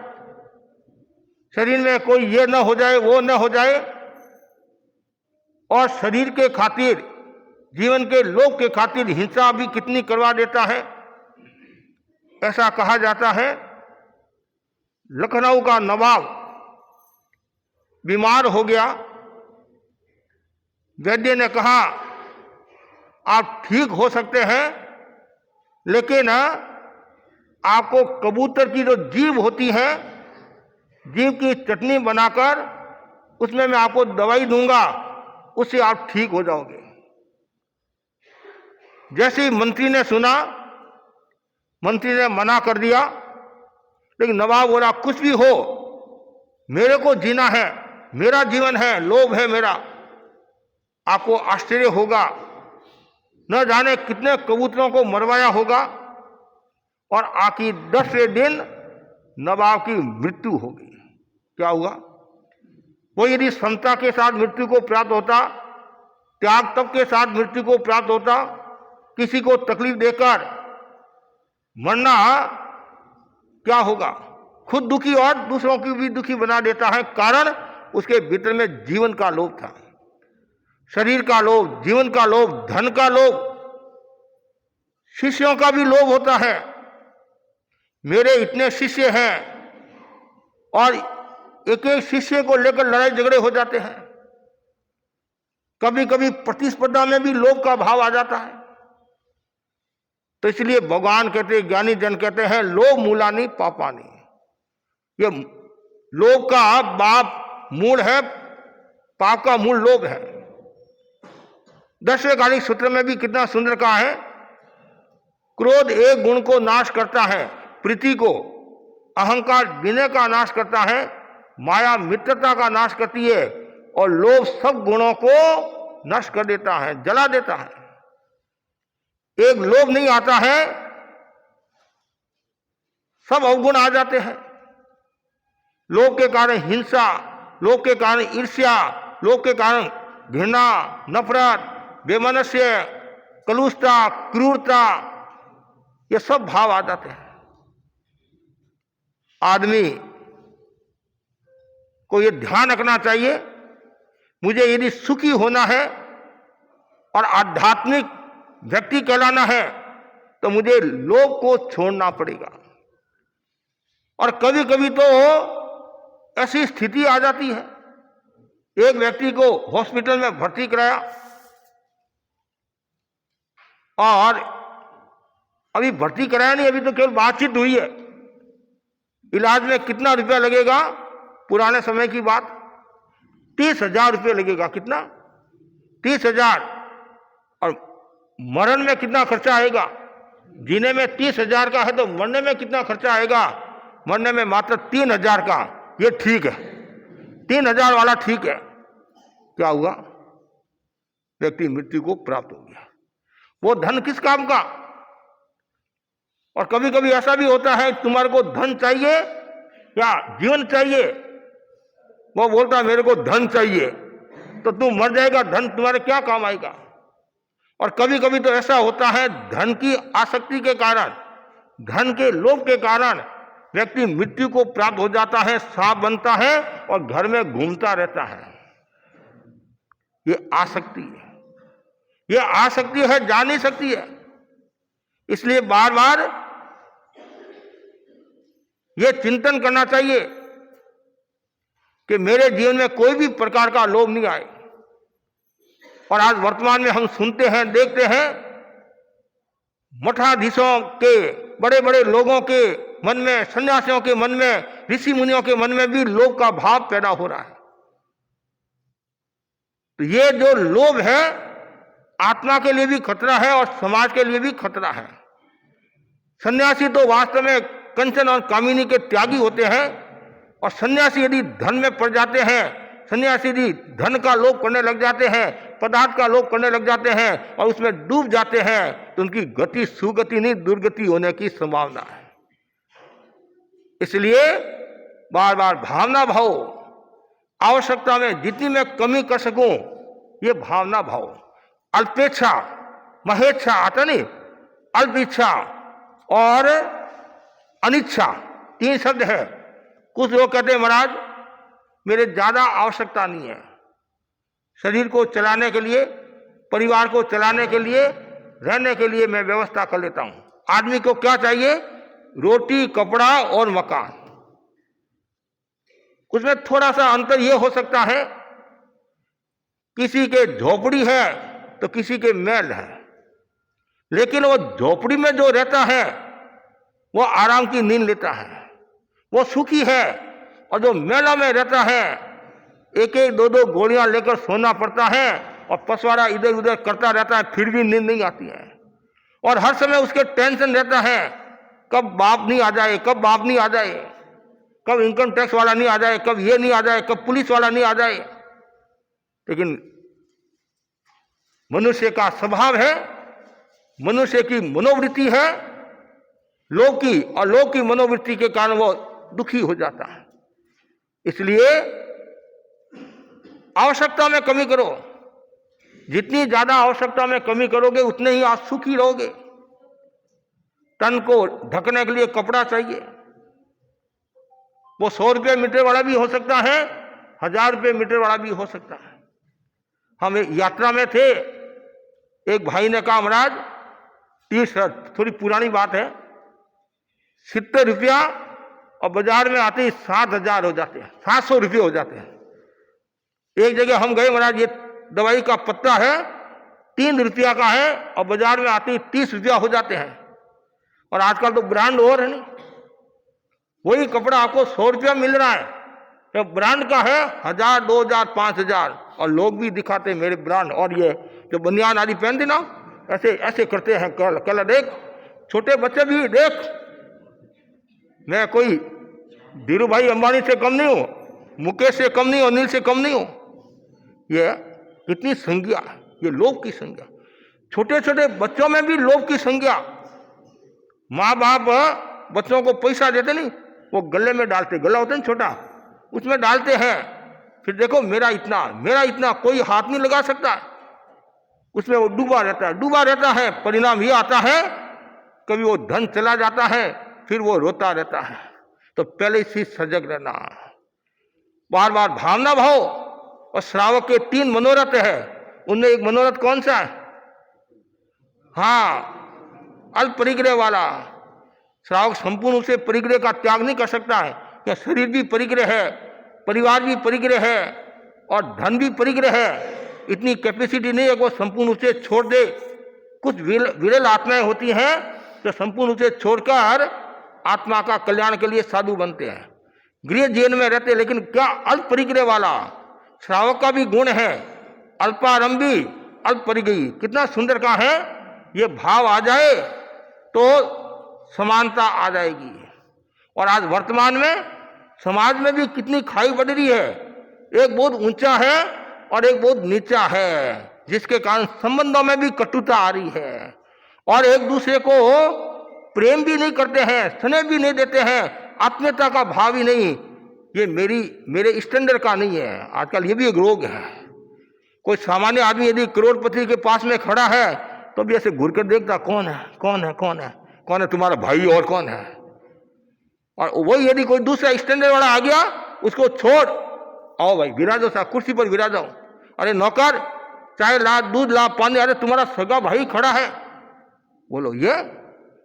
शरीर में कोई ये ना हो जाए, वो ना हो जाए। और शरीर के खातिर, जीवन के लोभ के खातिर हिंसा भी कितनी करवा देता है। ऐसा कहा जाता है लखनऊ का नवाब बीमार हो गया। वैद्य ने कहा आप ठीक हो सकते हैं, लेकिन आपको कबूतर की जो जीभ होती है, जीभ की चटनी बनाकर उसमें मैं आपको दवाई दूंगा, उससे आप ठीक हो जाओगे। जैसे ही मंत्री ने सुना मंत्री ने मना कर दिया, लेकिन नवाब बोला कुछ भी हो, मेरे को जीना है, मेरा जीवन है, लोभ है मेरा। आपको आश्चर्य होगा, न जाने कितने कबूतरों को मरवाया होगा और आखिर 10वें दिन नवाब की मृत्यु होगी। क्या हुआ? वो यदि समता के साथ मृत्यु को प्राप्त होता, त्याग तप के साथ मृत्यु को प्राप्त होता, किसी को तकलीफ देकर मरना क्या होगा? खुद दुखी और दूसरों की भी दुखी बना देता है। कारण उसके भीतर में जीवन का लोभ था, शरीर का लोभ, जीवन का लोभ, धन का लोभ। शिष्यों का भी लोभ होता है, मेरे इतने शिष्य हैं, और एक एक शिष्य को लेकर लड़ाई झगड़े हो जाते हैं। कभी कभी प्रतिस्पर्धा में भी लोभ का भाव आ जाता है। तो इसलिए भगवान कहते हैं, ज्ञानी जन कहते हैं, लोभ मूलानि पापानि। ये लोभ का बाप मूल है, पाप का मूल लोभ है। 10वें कालिक सूत्र में भी कितना सुंदर कहा है, क्रोध एक गुण को नाश करता है, प्रीति को, अहंकार विनय का नाश करता है, माया मित्रता का नाश करती है, और लोभ सब गुणों को नष्ट कर देता है, जला देता है। एक लोभ नहीं आता है, सब अवगुण आ जाते हैं। लोभ के कारण हिंसा, लोभ के कारण ईर्ष्या, लोभ के कारण घृणा, नफरत, बेमनस्य, कलुषता, क्रूरता, ये सब भाव आ जाते हैं। आदमी को ये ध्यान रखना चाहिए, मुझे यदि सुखी होना है और आध्यात्मिक व्यक्ति कहलाना है तो मुझे लोभ को छोड़ना पड़ेगा। और कभी कभी तो ऐसी स्थिति आ जाती है, एक व्यक्ति को हॉस्पिटल में भर्ती कराया और अभी भर्ती कराया नहीं, अभी तो केवल बातचीत हुई है। इलाज में कितना रुपया लगेगा? पुराने समय की बात, 30,000 रुपये लगेगा। कितना? 30,000। और मरण में कितना खर्चा आएगा? जीने में 30,000 का है तो मरने में कितना खर्चा आएगा? मरने में मात्र 3,000 का। ये ठीक है, 3,000 वाला ठीक है। क्या हुआ? व्यक्ति मृत्यु को प्राप्त हो गया। वो धन किस काम का? और कभी कभी ऐसा भी होता है, तुम्हारे को धन चाहिए या जीवन चाहिए? वो बोलता है मेरे को धन चाहिए, तो तू मर जाएगा, धन तुम्हारे क्या काम आएगा? और कभी कभी तो ऐसा होता है, धन की आसक्ति के कारण, धन के लोभ के कारण व्यक्ति मृत्यु को प्राप्त हो जाता है, सांप बनता है और घर में घूमता रहता है। ये आसक्ति है, ये आसक्ति है, जा नहीं सकती है। इसलिए बार बार ये चिंतन करना चाहिए कि मेरे जीवन में कोई भी प्रकार का लोभ नहीं आए। और आज वर्तमान में हम सुनते हैं, देखते हैं, मठाधीशों के, बड़े बड़े लोगों के मन में, सन्यासियों के मन में, ऋषि मुनियों के मन में भी लोभ का भाव पैदा हो रहा है। तो ये जो लोभ है, आत्मा के लिए भी खतरा है और समाज के लिए भी खतरा है। सन्यासी तो वास्तव में कंचन और कामिनी के त्यागी होते हैं, और सन्यासी यदि धन में पड़ जाते हैं, सन्यासी यदि धन का लोभ करने लग जाते हैं, पदार्थ का लोभ करने लग जाते हैं और उसमें डूब जाते हैं, तो उनकी गति सुगति नहीं, दुर्गति होने की संभावना है। इसलिए बार बार भावना भाव, आवश्यकता में जितनी मैं कमी कर सकूं, ये भावना भाव। अल्पेच्छा, महेच्छा आता नहीं, अल्प इच्छा और अनिच्छा, 3 शब्द है। कुछ लोग कहते हैं महाराज मेरे ज्यादा आवश्यकता नहीं है, शरीर को चलाने के लिए, परिवार को चलाने के लिए, रहने के लिए मैं व्यवस्था कर लेता हूं। आदमी को क्या चाहिए? रोटी, कपड़ा और मकान। उसमें थोड़ा सा अंतर यह हो सकता है, किसी के झोपड़ी है तो किसी के महल है, लेकिन वो झोपड़ी में जो रहता है वो आराम की नींद लेता है, वो सुखी है। और जो मेला में रहता है, एक एक 2-2 गोलियां लेकर सोना पड़ता है और पसवाड़ा इधर उधर करता रहता है, फिर भी नींद नहीं आती है। और हर समय उसके टेंशन रहता है कब बाप नहीं आ जाए, कब बाप नहीं आ जाए, कब इनकम टैक्स वाला नहीं आ जाए, कब ये नहीं आ जाए, कब पुलिस वाला नहीं आ जाए। लेकिन मनुष्य का स्वभाव है, मनुष्य की मनोवृत्ति है लोभ की, और लोभ की मनोवृत्ति के कारण वो दुखी हो जाता है। इसलिए आवश्यकता में कमी करो, जितनी ज्यादा आवश्यकता में कमी करोगे उतने ही आप सुखी रहोगे। तन को ढकने के लिए कपड़ा चाहिए, वो 100 रुपये मीटर वाला भी हो सकता है, 1000 रुपये मीटर वाला भी हो सकता है। हम एक यात्रा में थे, एक भाई ने कहा महाराज टी शर्ट, थोड़ी पुरानी बात है, 70 रुपया और बाजार में आते ही 7000 हो जाते हैं, 700 रुपये हो जाते हैं। एक जगह हम गए, महाराज ये दवाई का पत्ता है 3 रुपया का है और बाजार में आते ही 30 रुपया हो जाते हैं। और आजकल तो ब्रांड और है नहीं, वही कपड़ा आपको 100 रुपया मिल रहा है, तो ब्रांड का है 1000, 2000, 5000, और लोग भी दिखाते मेरे ब्रांड। और ये जो बनियान आदि पहनते ना, ऐसे ऐसे करते हैं, कल देख, छोटे बच्चे भी देख। मैं कोई धीरू भाई अंबानी से कम नहीं हूं, मुकेश से कम नहीं हूं, अनिल से कम नहीं हूं। ये कितनी संज्ञा, ये लोभ की संज्ञा। छोटे छोटे बच्चों में भी लोभ की संज्ञा। माँ बाप बच्चों को पैसा देते नहीं, वो गले में डालते, गला होता है छोटा, उसमें डालते हैं, फिर देखो मेरा इतना, मेरा इतना, कोई हाथ नहीं लगा सकता, उसमें वो डूबा रहता है। परिणाम ये आता है, कभी वो धन चला जाता है, फिर वो रोता रहता है। तो पहले इसी सजग रहना, बार बार भावना भाव। और श्रावक के 3 मनोरथ है, उनमें एक मनोरथ कौन सा है? हाँ, अल्प परिग्रह वाला। श्रावक संपूर्ण रूप से परिग्रह का त्याग नहीं कर सकता है, क्या शरीर भी परिग्रह है, परिवार भी परिग्रह है और धन भी परिग्रह है। इतनी कैपेसिटी नहीं है कि वो संपूर्ण रूप से छोड़ दे। कुछ विरल आत्माएं होती हैं जो संपूर्ण रूप से छोड़कर आत्मा का कल्याण के लिए साधु बनते हैं, गृह जीवन में रहते। लेकिन क्या अल्प परिग्रह वाला श्रावक का भी गुण है, अल्पारंभी अल्प परिग्रही। कितना सुंदर का है, ये भाव आ जाए तो समानता आ जाएगी। और आज वर्तमान में समाज में भी कितनी खाई बढ़ रही है, एक बहुत ऊंचा है और एक बहुत नीचा है, जिसके कारण संबंधों में भी कटुता आ रही है और एक दूसरे को प्रेम भी नहीं करते हैं, स्नेह भी नहीं देते हैं, आत्मीयता का भाव ही नहीं। ये मेरे स्टैंडर्ड का नहीं है। आजकल ये भी एक रोग है। कोई सामान्य आदमी यदि करोड़पति के पास में खड़ा है तो भी ऐसे घूर कर देखता, कौन है, कौन है, कौन है, कौन है तुम्हारा भाई और कौन है। और वही यदि कोई दूसरा स्टैंडर्ड वाला आ गया, उसको छोड़, आओ भाई विराजो सा, कुर्सी पर विराजो। अरे नौकर, चाय ला, दूध ला, पानी, अरे तुम्हारा सगा भाई खड़ा है। बोलो ये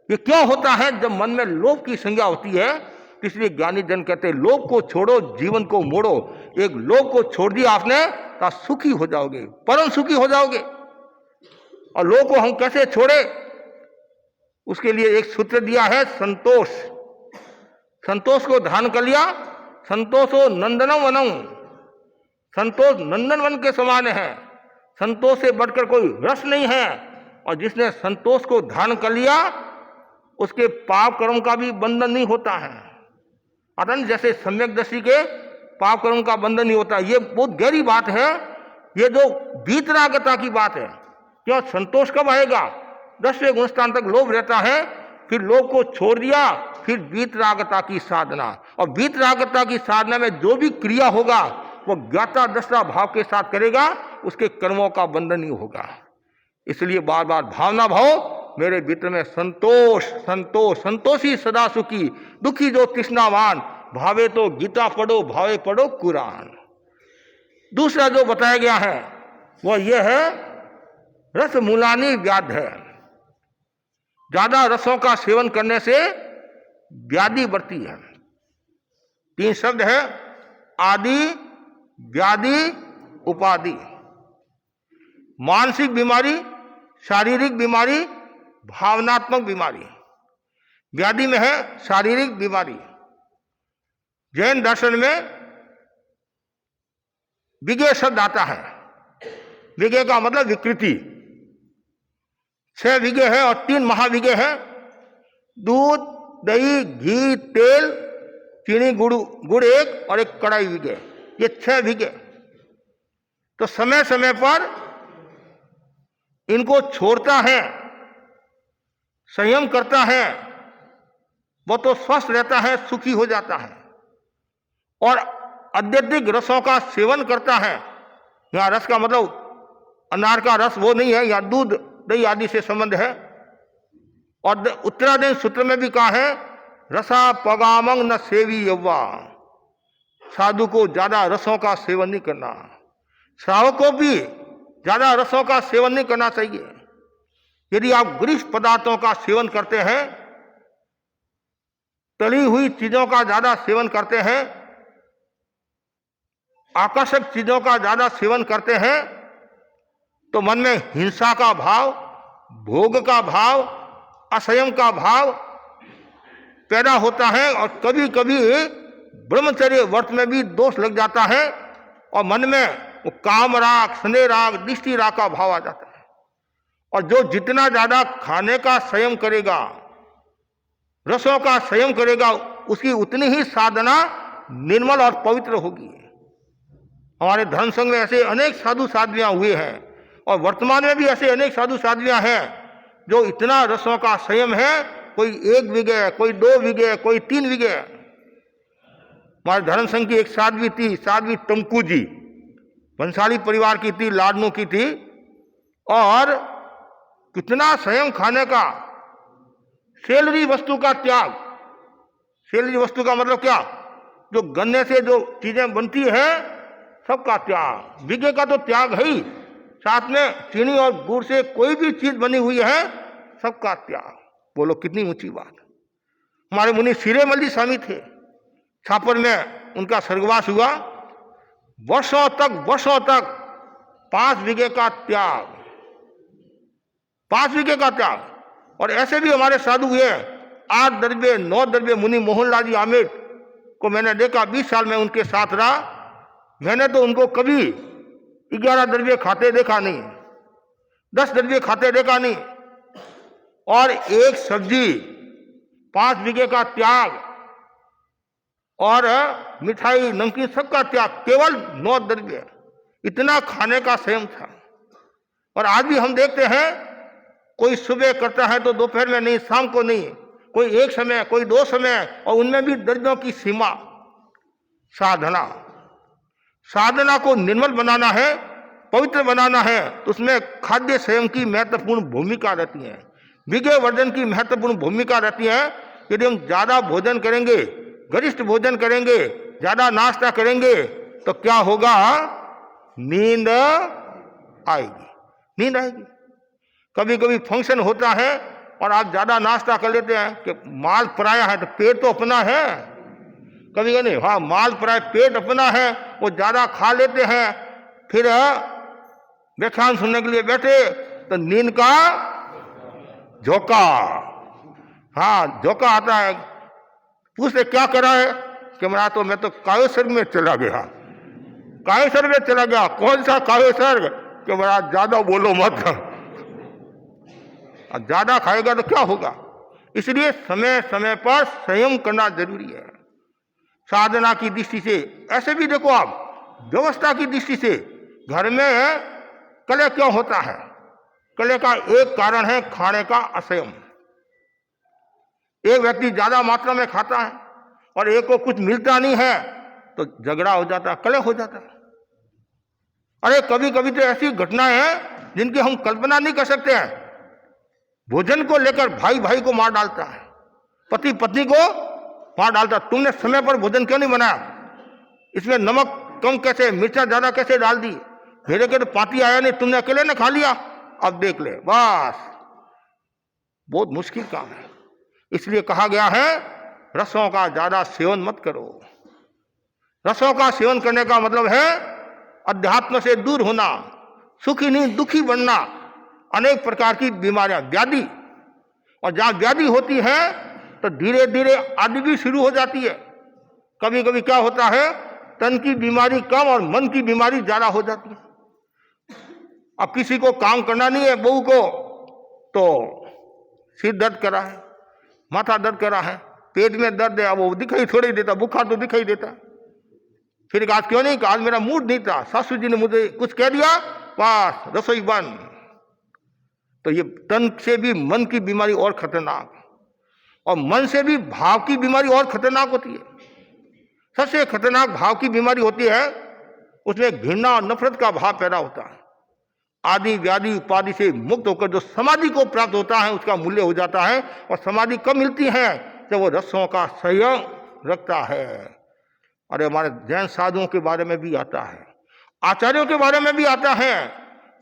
क्यों होता है? जब मन में लोभ की संज्ञा होती है। इसलिए ज्ञानी जन कहते हैं लोभ को छोड़ो, जीवन को मोड़ो। एक लोभ को छोड़ दिया आपने तो सुखी हो जाओगे, परम सुखी हो जाओगे। और लोभ को हम कैसे छोड़े? उसके लिए एक सूत्र दिया है, संतोष। संतोष को ध्यान कर लिया, संतोषो नंदनम वनम। संतोष नंदन वन के समान है, संतोष से बढ़कर कोई रस नहीं है। और जिसने संतोष को ध्यान कर लिया उसके पाप कर्म का भी बंधन नहीं होता है। अतः जैसे सम्यक दृष्टि के पाप कर्म का बंधन नहीं होता। ये बहुत गहरी बात है। ये जो वीतरागता की बात है, क्यों संतोष कब आएगा? 10वें गुणस्थान तक लोभ रहता है, फिर लोभ को छोड़ दिया, फिर वीतरागता की साधना। और वीतरागता की साधना में जो भी क्रिया होगा वो ज्ञाता दृष्टा भाव के साथ करेगा, उसके कर्मों का बंधन नहीं होगा। इसलिए बार बार भावना भाव, मेरे भीतर में संतोष, संतोष, संतोषी सदा सुखी, दुखी जो तृष्णावान, भावे तो गीता पढ़ो, भावे पढ़ो कुरान। दूसरा जो बताया गया है वह यह है, रस मूलानी व्याध है। ज्यादा रसों का सेवन करने से व्याधि बढ़ती है। 3 शब्द है, आदि, व्याधि, उपाधि। मानसिक बीमारी, शारीरिक बीमारी, भावनात्मक बीमारी। व्याधि में है शारीरिक बीमारी। जैन दर्शन में विज्ञ शब्द आता है। विज्ञ का मतलब विकृति। 6 विज्ञ है और 3 महाविज्ञ है। दूध, दही, घी, तेल, चीनी, गुड़ एक और एक कढ़ाई भिगे, ये 6 भिगे। तो समय समय पर इनको छोड़ता है, संयम करता है, वो तो स्वस्थ रहता है, सुखी हो जाता है। और अत्यधिक रसों का सेवन करता है, यहां रस का मतलब अनार का रस वो नहीं है, यहां दूध, दही आदि से संबंध है। और उत्तराधीन सूत्र में भी कहा है, रसा पगामंग न सेवी यौवा, साधु को ज्यादा रसों का सेवन नहीं करना, श्रावक को भी ज्यादा रसों का सेवन नहीं करना चाहिए। यदि आप गरिष्ठ पदार्थों का सेवन करते हैं, तली हुई चीजों का ज्यादा सेवन करते हैं, आकर्षक चीजों का ज्यादा सेवन करते हैं, तो मन में हिंसा का भाव, भोग का भाव, असंयम का भाव पैदा होता है। और कभी कभी ब्रह्मचर्य व्रत में भी दोष लग जाता है और मन में वो काम राग, स्नेह राग, दृष्टि राग का भाव आ जाता है। और जो जितना ज्यादा खाने का संयम करेगा, रसों का संयम करेगा, उसकी उतनी ही साधना निर्मल और पवित्र होगी। हमारे धर्म संघ में ऐसे अनेक साधु साध्वियां हुए हैं और वर्तमान में भी ऐसे अनेक साधु साध्वियां हैं जो इतना रसों का संयम है, कोई 1 विघे, कोई 2 विघे, कोई 3 विघे। हमारे धर्म संघ की एक साध्वी थी, साध्वी टंकू जी, बंसाली परिवार की थी, लाडनू की थी, और कितना संयम खाने का, सेलरी वस्तु का त्याग। सेलरी वस्तु का मतलब क्या? जो गन्ने से जो चीजें बनती है सबका त्याग। विघे का तो त्याग है ही, साथ में चीनी और गुड़ से कोई भी चीज बनी हुई है सबका त्याग। बोलो कितनी ऊंची बात। हमारे मुनि सिरेमल जी स्वामी थे, छापर में उनका स्वर्गवास हुआ। वर्षों तक 5 विघे का त्याग, 5 विघे का त्याग। और ऐसे भी हमारे साधु हुए, 8 द्रव्य 9 द्रव्य। मुनि मोहनलाल जी आमिर को मैंने देखा, 20 साल में उनके साथ रहा, मैंने तो उनको कभी 11 द्रव्य खाते देखा नहीं, 10 द्रव्य खाते देखा नहीं। और एक सब्जी, 5 विघे का त्याग, और मिठाई नमकीन सबका त्याग, केवल 9 द्रव्य। इतना खाने का संयम था। और आज भी हम देखते हैं, कोई सुबह करता है तो दोपहर में नहीं, शाम को नहीं, कोई 1 समय, कोई 2 समय, और उनमें भी द्रव्यों की सीमा। साधना को निर्मल बनाना है, पवित्र बनाना है, तो उसमें खाद्य संयम की महत्वपूर्ण भूमिका रहती है, विघे वर्जन की महत्वपूर्ण भूमिका रहती है। यदि हम ज्यादा भोजन करेंगे, गरिष्ठ भोजन करेंगे, ज्यादा नाश्ता करेंगे, तो क्या होगा? नींद आएगी। कभी कभी फंक्शन होता है और आप ज्यादा नाश्ता कर लेते हैं कि माल पराया है तो पेट तो अपना है। कभी नहीं, हाँ माल पराया, पेट अपना है, वो ज्यादा खा लेते हैं। फिर व्याख्यान सुनने के लिए बैठे तो नींद का झोंका, हाँ झोंका आता है। पूछते क्या करा है कि मैं तो कायो सर्ग में चला गया। कायो सर्ग में चला गया? कौन सा कायो सर्ग? कि महाराज ज्यादा बोलो मत, ज्यादा खाएगा तो क्या होगा। इसलिए समय समय पर संयम करना जरूरी है। साधना की दृष्टि से, ऐसे भी देखो आप, व्यवस्था की दृष्टि से घर में कलह क्यों होता है? कलह का एक कारण है खाने का असंयम। एक व्यक्ति ज्यादा मात्रा में खाता है और एक को कुछ मिलता नहीं है तो झगड़ा हो जाता है, कलह हो जाता है। अरे कभी कभी तो ऐसी घटनाएं हैं जिनकी हम कल्पना नहीं कर सकते हैं। भोजन को लेकर भाई भाई को मार डालता है, पति पत्नी को मार डालता है। तुमने समय पर भोजन क्यों नहीं बनाया? इसमें नमक कम कैसे, मिर्चा ज्यादा कैसे डाल दी? मेरे के तो पाती आया नहीं, तुमने अकेले ने खा लिया, अब देख ले। बस बहुत मुश्किल काम है। इसलिए कहा गया है रसों का ज्यादा सेवन मत करो। रसों का सेवन करने का मतलब है अध्यात्म से दूर होना, सुखी नहीं दुखी बनना, अनेक प्रकार की बीमारियां, व्याधि। और जहां व्याधि होती है तो धीरे धीरे आदि भी शुरू हो जाती है। कभी कभी क्या होता है, तन की बीमारी कम और मन की बीमारी ज्यादा हो जाती है। अब किसी को काम करना नहीं है, बहू को, तो सिर दर्द कर रहा है, माथा दर्द कर रहा है, पेट में दर्द है, अब वो दिखाई थोड़ी देता, बुखार तो दिखाई देता। फिर आज क्यों नहीं, आज मेरा मूड नहीं था, सासू जी ने मुझे कुछ कह दिया, बस रसोई बंद। तो ये तन से भी मन की बीमारी और खतरनाक, और मन से भी भाव की बीमारी और खतरनाक होती है। सबसे खतरनाक भाव की बीमारी होती है, उसमें घृणा और नफरत का भाव पैदा होता है। आदि व्याधि उपाधि से मुक्त होकर जो समाधि को प्राप्त होता है उसका मूल्य हो जाता है। और समाधि कब मिलती है, जब वो रसों का संयम रखता है। अरे हमारे जैन साधुओं के बारे में भी आता है, आचार्यों के बारे में भी आता है,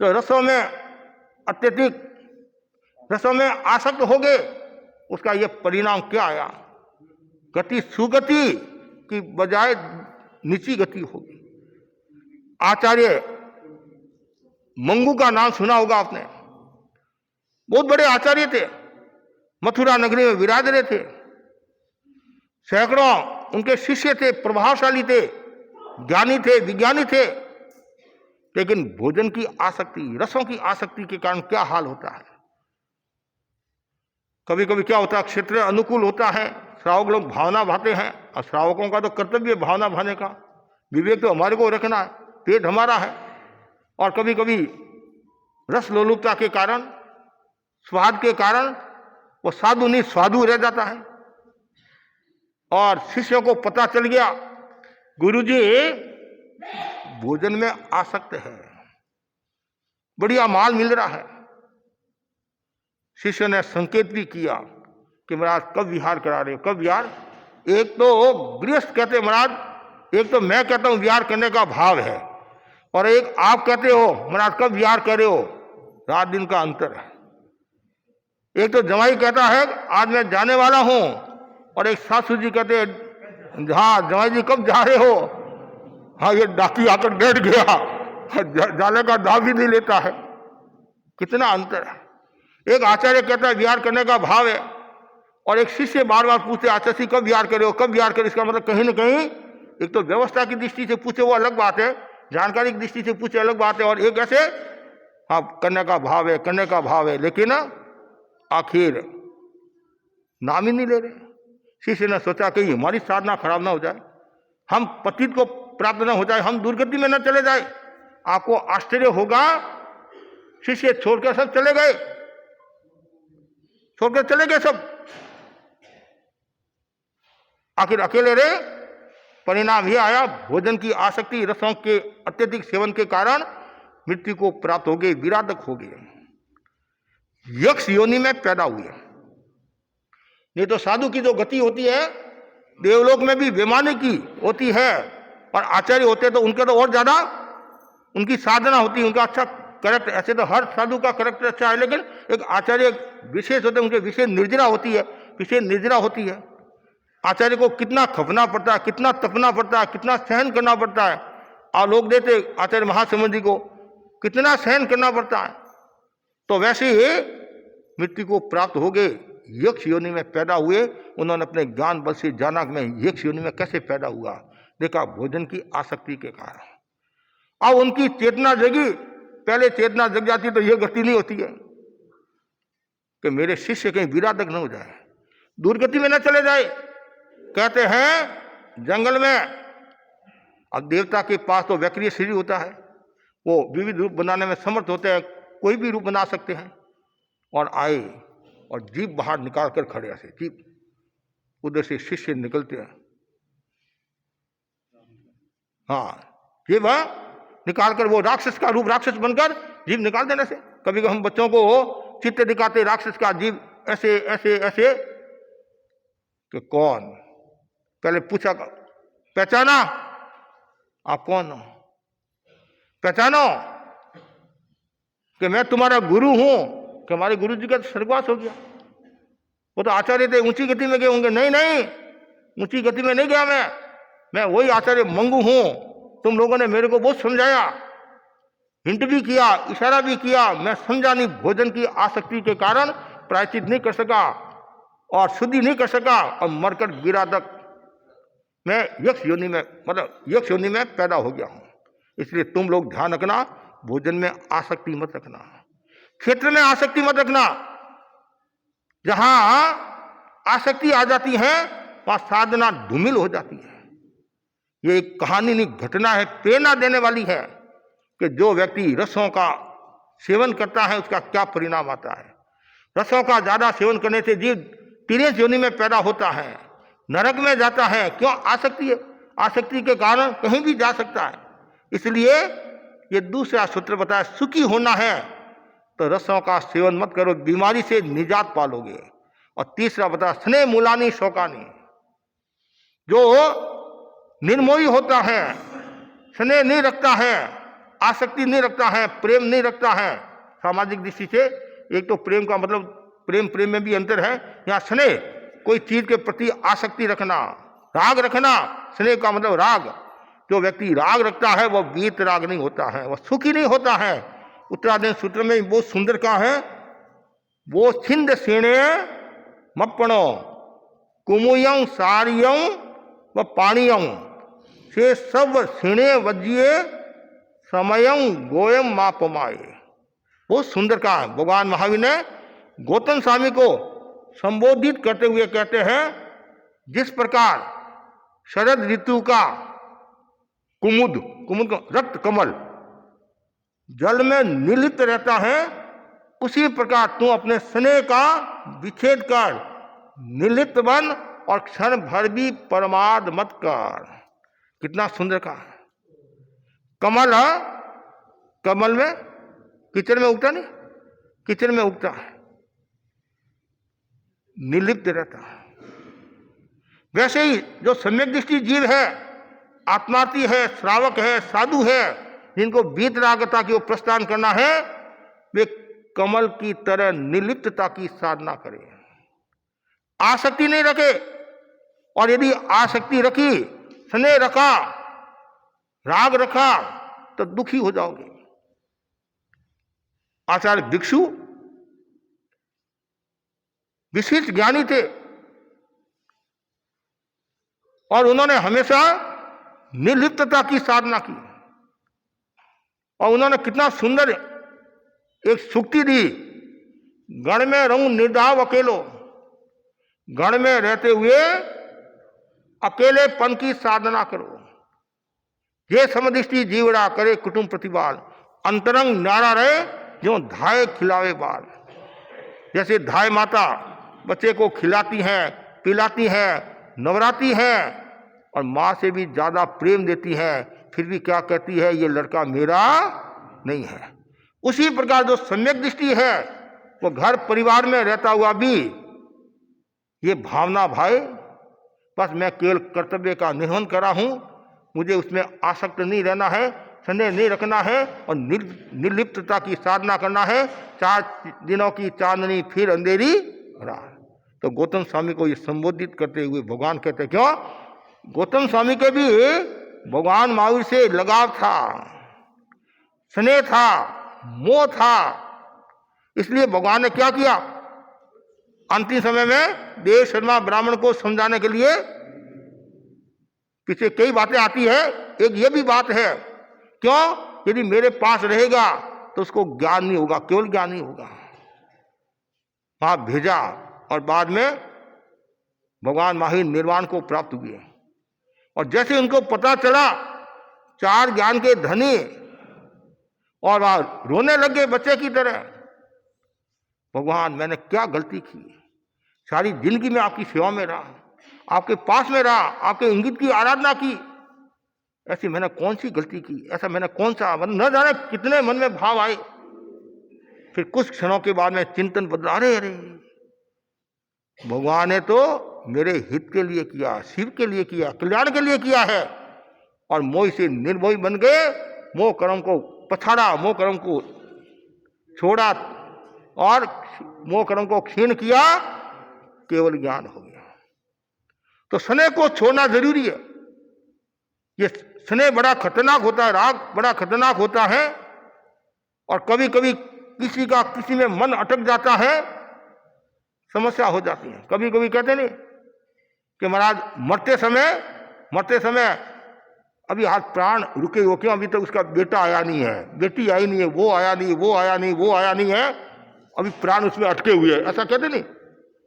तो रसों में अत्यधिक रसों में आसक्त हो गए, उसका ये परिणाम क्या आया, गति सुगति की बजाय नीची गति होगी। आचार्य मंगू का नाम सुना होगा आपने, बहुत बड़े आचार्य थे, मथुरा नगरी में विराज रहे थे, सैकड़ों उनके शिष्य थे, प्रभावशाली थे, ज्ञानी थे, विज्ञानी थे। लेकिन भोजन की आसक्ति, रसों की आसक्ति के कारण क्या हाल होता है। कभी कभी क्या होता है, क्षेत्र अनुकूल होता है, श्रावक लोग भावना भाते हैं, और श्रावकों का तो कर्तव्य भावना भाने का, विवेक तो हमारे को रखना है, पेट हमारा है। और कभी कभी रस लोलुपता के कारण, स्वाद के कारण वो साधु नहीं स्वादु रह जाता है। और शिष्यों को पता चल गया गुरुजी भोजन में आसक्त है, बढ़िया माल मिल रहा है। शिष्य ने संकेत भी किया कि महाराज कब विहार करा रहे हो, कब विहार। एक तो गृहस्थ कहते महाराज, एक तो मैं कहता हूं विहार करने का भाव है, और एक आप कहते हो महाराज कब विहार कर रहे हो, रात दिन का अंतर है। एक तो जमाई कहता है आज मैं जाने वाला हूं, और एक सासू जी कहते हैं हाँ जमाई जी कब जा रहे हो, हाँ ये डाकी आकर बैठ गया, जाने का दाव भी नहीं लेता है। कितना अंतर है। एक आचार्य कहता है विहार करने का भाव है, और एक शिष्य बार बार पूछते आचार्य जी कब विहार करे हो, कब विहार करे। इसका मतलब कहीं ना कहीं एक तो व्यवस्था की दृष्टि से पूछे वो अलग बात है, जानकारी की दृष्टि से पूछे अलग बात है, और एक ऐसे हाँ करने का भाव है, करने का भाव है, लेकिन आखिर नाम ही नहीं ले रहे। शिष्य ने सोचा कि हमारी साधना खराब ना हो जाए, हम पतित को प्राप्त ना हो जाए, हम दुर्गति में न चले जाए। आपको आश्चर्य होगा, शिष्य छोड़कर सब चले गए, छोड़कर चले गए सब, आखिर अकेले रहे। परिणाम यह आया, भोजन की आसक्ति, रसों के अत्यधिक सेवन के कारण मृत्यु को प्राप्त हो गए, विराधक हो गए, यक्ष योनि में पैदा हुए। नहीं तो साधु की जो गति होती है देवलोक में भी बेमानी की होती है, और आचार्य होते तो उनके तो और ज्यादा उनकी साधना होती है, उनका अच्छा करेक्ट। ऐसे तो हर साधु का करेक्टर अच्छा है, लेकिन एक आचार्य विशेष होते हैं, उनके विशेष निर्जरा होती है, विशेष निर्जरा होती है। आचार्य को कितना खपना पड़ता है, कितना तपना पड़ता है, कितना सहन करना पड़ता है। और लोग देते आचार्य महासमुद्री को कितना सहन करना पड़ता है। तो वैसे ही मृत्यु को प्राप्त हो गए, यक्ष योनि में पैदा हुए। उन्होंने अपने ज्ञान बल से जाना कि मैं यक्ष योनि में कैसे पैदा हुआ, देखा भोजन की आसक्ति के कारण। अब उनकी चेतना जगी, पहले चेतना जग जाती तो यह गति नहीं होती है कि मेरे शिष्य कहीं विराधक न हो जाए, दुर्गति में न चले जाए। कहते हैं जंगल में, अब देवता के पास तो वैक्रिय शरीर होता है, वो विविध रूप बनाने में समर्थ होते हैं, कोई भी रूप बना सकते हैं। और आए और जीभ बाहर निकाल कर खड़े, ऐसे जीभ उधर से शिष्य निकलते हैं, हाँ जीभ निकाल कर वो राक्षस का रूप, राक्षस बनकर जीभ निकाल देने से। कभी कभी हम बच्चों को चित्र दिखाते राक्षस का, जीभ ऐसे ऐसे ऐसे, कि कौन, पहले पूछा पहचाना आप कौन हो, पहचानो कि मैं तुम्हारा गुरु हूं, कि हमारे गुरु जी का स्वर्गवास हो गया। वो तो आचार्य थे, ऊंची गति में गए होंगे। नहीं नहीं, ऊंची गति में नहीं गया मैं वही आचार्य मंगू हूं। तुम लोगों ने मेरे को बहुत समझाया, हिंट भी किया, इशारा भी किया, मैं समझा नहीं। भोजन की आसक्ति के कारण प्रायश्चित नहीं कर सका और शुद्धि नहीं कर सका, और मरकर विराधक मैं यक्ष योनि में, मतलब यक्ष योनि में पैदा हो गया हूं। इसलिए तुम लोग ध्यान रखना, भोजन में आसक्ति मत रखना, क्षेत्र में आसक्ति मत रखना। जहां आसक्ति आ जाती है वहां साधना धूमिल हो जाती है। ये एक कहानी नहीं, घटना है, प्रेरणा देने वाली है कि जो व्यक्ति रसों का सेवन करता है उसका क्या परिणाम आता है। रसों का ज्यादा सेवन करने से जीव तिर्यक योनि में पैदा होता है, नरक में जाता है। क्यों? आसक्ति है। आसक्ति के कारण कहीं भी जा सकता है। इसलिए ये दूसरा सूत्र बताया, सुखी होना है तो रसों का सेवन मत करो, बीमारी से निजात पालोगे। और तीसरा बताया, स्नेह मूलानी शोकानी, जो निर्मोही होता है, स्नेह नहीं रखता है, आसक्ति नहीं रखता है, प्रेम नहीं रखता है। सामाजिक दृष्टि से एक तो प्रेम का मतलब प्रेम में भी अंतर है। यहाँ स्नेह, कोई चीज के प्रति आसक्ति रखना, राग रखना। स्नेह का मतलब राग। जो व्यक्ति राग रखता है वह वीत राग नहीं होता है, वह सुखी नहीं होता है। उत्तराधीन सूत्र में बहुत सुंदर कहा है, वो छिंद सेणे मप्पणो कुमुयं सारियं व पाणियं से सब सेणे वज्ये समयं गोयम मापमाए। बहुत सुंदर कहा है। भगवान महावीर ने गौतम स्वामी को संबोधित करते हुए कहते हैं, जिस प्रकार शरद ऋतु का कुमुद का रक्त कमल जल में निलिप्त रहता है, उसी प्रकार तू अपने स्नेह का विच्छेद कर निलिप्त बन और क्षण भर भी परमाद मत कर। कितना सुंदर कहा। कमल है, कमल में कीचड़ में उगता नहीं, कीचड़ में उगता है, निर्लिप्त रहता है। वैसे ही जो सम्यक दृष्टि जीव है, आत्मार्थी है, श्रावक है, साधु है, जिनको बीत रागता की ओर प्रस्थान करना है, वे कमल की तरह निर्लिप्तता की साधना करें, आसक्ति नहीं रखे। और यदि आसक्ति रखी, स्नेह रखा, राग रखा, तो दुखी हो जाओगे। आचार्य भिक्षु विशिष्ट ज्ञानी थे और उन्होंने हमेशा निर्लिप्तता की साधना की। और उन्होंने कितना सुंदर एक सूक्ति दी, गण में रहूं निर्धाव अकेलो, गण में रहते हुए अकेलेपन की साधना करो। ये समदृष्टि जीवड़ा करे कुटुंब प्रतिपाल, अंतरंग न्यारा रहे जो धाय खिलावे बाल। जैसे धाय माता बच्चे को खिलाती है, पिलाती है, नवराती है और माँ से भी ज्यादा प्रेम देती है, फिर भी क्या कहती है, ये लड़का मेरा नहीं है। उसी प्रकार जो सम्यक दृष्टि है वो घर परिवार में रहता हुआ भी ये भावना, भाई बस मैं केवल कर्तव्य का निर्वहन करा हूं, मुझे उसमें आसक्त नहीं रहना है, स्नेह नहीं रखना है और निर्लिप्तता की साधना करना है। 4 दिनों की चांदनी फिर अंधेरी रात। तो गौतम स्वामी को ये संबोधित करते हुए भगवान कहते, क्यों? गौतम स्वामी के भी भगवान महावीर से लगाव था, स्नेह था, मोह था। इसलिए भगवान ने क्या किया, अंतिम समय में देव शर्मा ब्राह्मण को समझाने के लिए पीछे कई बातें आती है। एक ये भी बात है, क्यों? यदि मेरे पास रहेगा तो उसको ज्ञान नहीं होगा, केवल ज्ञान नहीं होगा। वहां भेजा और बाद में भगवान महावीर निर्वाण को प्राप्त हुए। और जैसे उनको पता चला 4 ज्ञान के धनी, और वहां रोने लगे बच्चे की तरह, भगवान मैंने क्या गलती की, सारी जिंदगी में आपकी सेवा में रहा, आपके पास में रहा, आपके इंगित की आराधना की, ऐसी मैंने कौन सी गलती की, ऐसा मैंने कौन सा, न जाने कितने मन में भाव आए। फिर कुछ क्षणों के बाद में चिंतन बदला, अरे भगवान ने तो मेरे हित के लिए किया, शिव के लिए किया, कल्याण के लिए किया है। और मोह से निर्मोही बन गए, मोह कर्म को पछाड़ा, मोह कर्म को छोड़ा और मोह कर्म को क्षीण किया, केवल ज्ञान हो गया। तो स्नेह को छोड़ना जरूरी है। ये स्नेह बड़ा खतरनाक होता है, राग बड़ा खतरनाक होता है। और कभी कभी किसी का किसी में मन अटक जाता है, समस्या हो जाती है। कभी कभी कहते नहीं कि महाराज मरते समय अभी हाथ प्राण रुके हो, क्यों? अभी तक उसका बेटा आया नहीं है, बेटी आई नहीं है, वो आया नहीं है, अभी प्राण उसमें अटके हुए हैं, ऐसा कहते नहीं।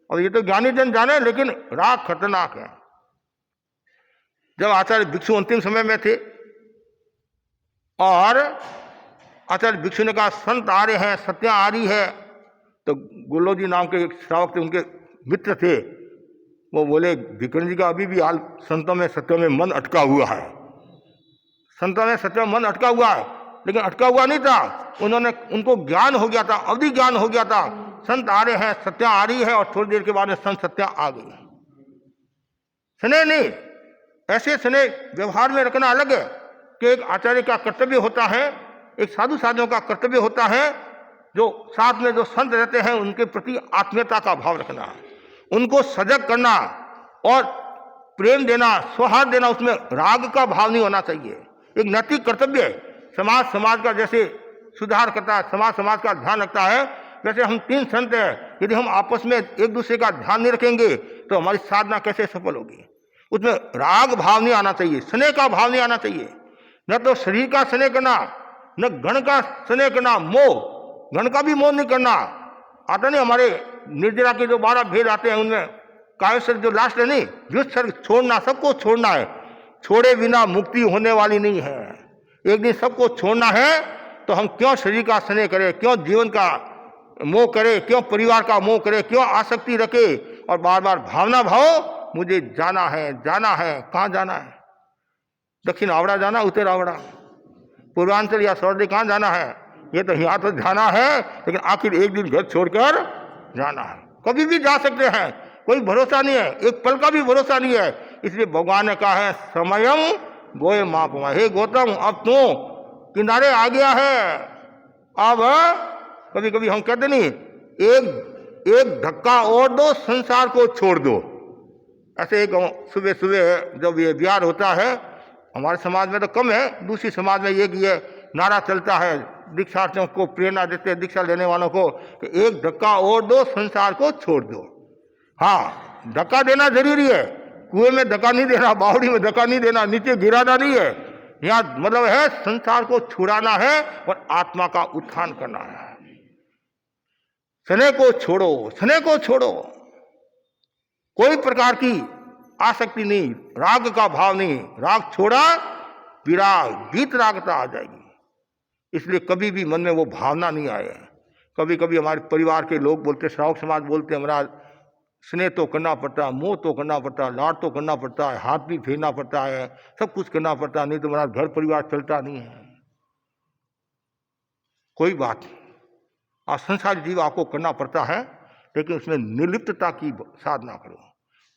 और ये तो ज्ञानी जन जाने, लेकिन राग खतरनाक है। जब आचार्य भिक्षु अंतिम समय में थे और आचार्य भिक्षु ने कहा संत आ रहे हैं, सत्या आ रही है, तो गुल्लो जी नाम के एक श्रावक थे, उनके मित्र थे, वो बोले भिक्षु जी का अभी भी हाल संतों में सत्यों में मन अटका हुआ है, संतों में सत्यों में मन अटका हुआ है। लेकिन अटका हुआ नहीं था, उनको ज्ञान हो गया था, अवधि ज्ञान हो गया था, संत आ रहे हैं, सत्या आ रही है, और थोड़ी देर के बाद में संत सत्या आ गई। स्नेह नहीं, ऐसे स्नेह व्यवहार में रखना अलग है कि एक आचार्य का कर्तव्य होता है, एक साधु साधुओं का कर्तव्य होता है, जो साथ में जो संत रहते हैं उनके प्रति आत्मीयता का भाव रखना, उनको सजग करना और प्रेम देना, सौहार्द देना, उसमें राग का भाव नहीं होना चाहिए। एक नैतिक कर्तव्य है। समाज का जैसे सुधार करता है, समाज का ध्यान रखता है, वैसे हम 3 संत हैं, यदि हम आपस में एक दूसरे का ध्यान नहीं रखेंगे तो हमारी साधना कैसे सफल होगी। उसमें राग भाव नहीं आना चाहिए, स्नेह का भाव नहीं आना चाहिए। न तो शरीर का स्नेह करना, न गण का स्नेह करना, मोह, गण का भी मोह नहीं करना। आता नहीं हमारे निर्जरा के जो 12 भेद आते हैं, उनमें कायसर जो लास्ट है नहीं, व्युत्सर्ग छोड़ना, सबको छोड़ना है, छोड़े बिना मुक्ति होने वाली नहीं है। एक दिन सबको छोड़ना है, तो हम क्यों शरीर का स्नेह करें, क्यों जीवन का मोह करें, क्यों परिवार का मोह करें, क्यों आसक्ति रखे और बार बार भावना भाव मुझे जाना है, कहाँ जाना है, दक्षिण आवड़ा जाना, उत्तर आवड़ा, पूर्वांचल या स्वर्ग कहाँ जाना है, ये तो यहाँ तो जाना है, लेकिन आखिर एक दिन घर छोड़कर जाना है। कभी भी जा सकते हैं, कोई भरोसा नहीं है, एक पल का भी भरोसा नहीं है। इसलिए भगवान ने कहा है समयम गोए मापमा, हे गौतम अब तू किनारे आ गया है। अब कभी कभी हम कहते नहीं, एक धक्का और दो, संसार को छोड़ दो। ऐसे एक सुबह सुबह जब ये बिहार होता है, हमारे समाज में तो कम है, दूसरी समाज में ये नारा चलता है, दीक्षार्थियों को प्रेरणा देते हैं, दीक्षा लेने वालों को, कि एक धक्का और दो, संसार को छोड़ दो। हाँ, धक्का देना जरूरी है, कुएं में धक्का नहीं देना, बावड़ी में धक्का नहीं देना, नीचे गिराना नहीं है। यहाँ मतलब है संसार को छुड़ाना है और आत्मा का उत्थान करना है। स्नेह को छोड़ो, स्नेह को छोड़ो, कोई प्रकार की आसक्ति नहीं, राग का भाव नहीं। राग छोड़ा, विराग, वीतरागता आ जाएगी। इसलिए कभी भी मन में वो भावना नहीं आए। कभी कभी हमारे परिवार के लोग बोलते, श्रावक समाज बोलते, हमारा स्नेह तो करना पड़ता है, मोह तो करना पड़ता है, लाड तो करना पड़ता है, हाथ भी फेरना पड़ता है, सब कुछ करना पड़ता है, नहीं तो हमारा घर परिवार चलता नहीं है। कोई बात नहीं, और संसारी जीव आपको करना पड़ता है, लेकिन उसमें निर्लिप्तता की साधना करो।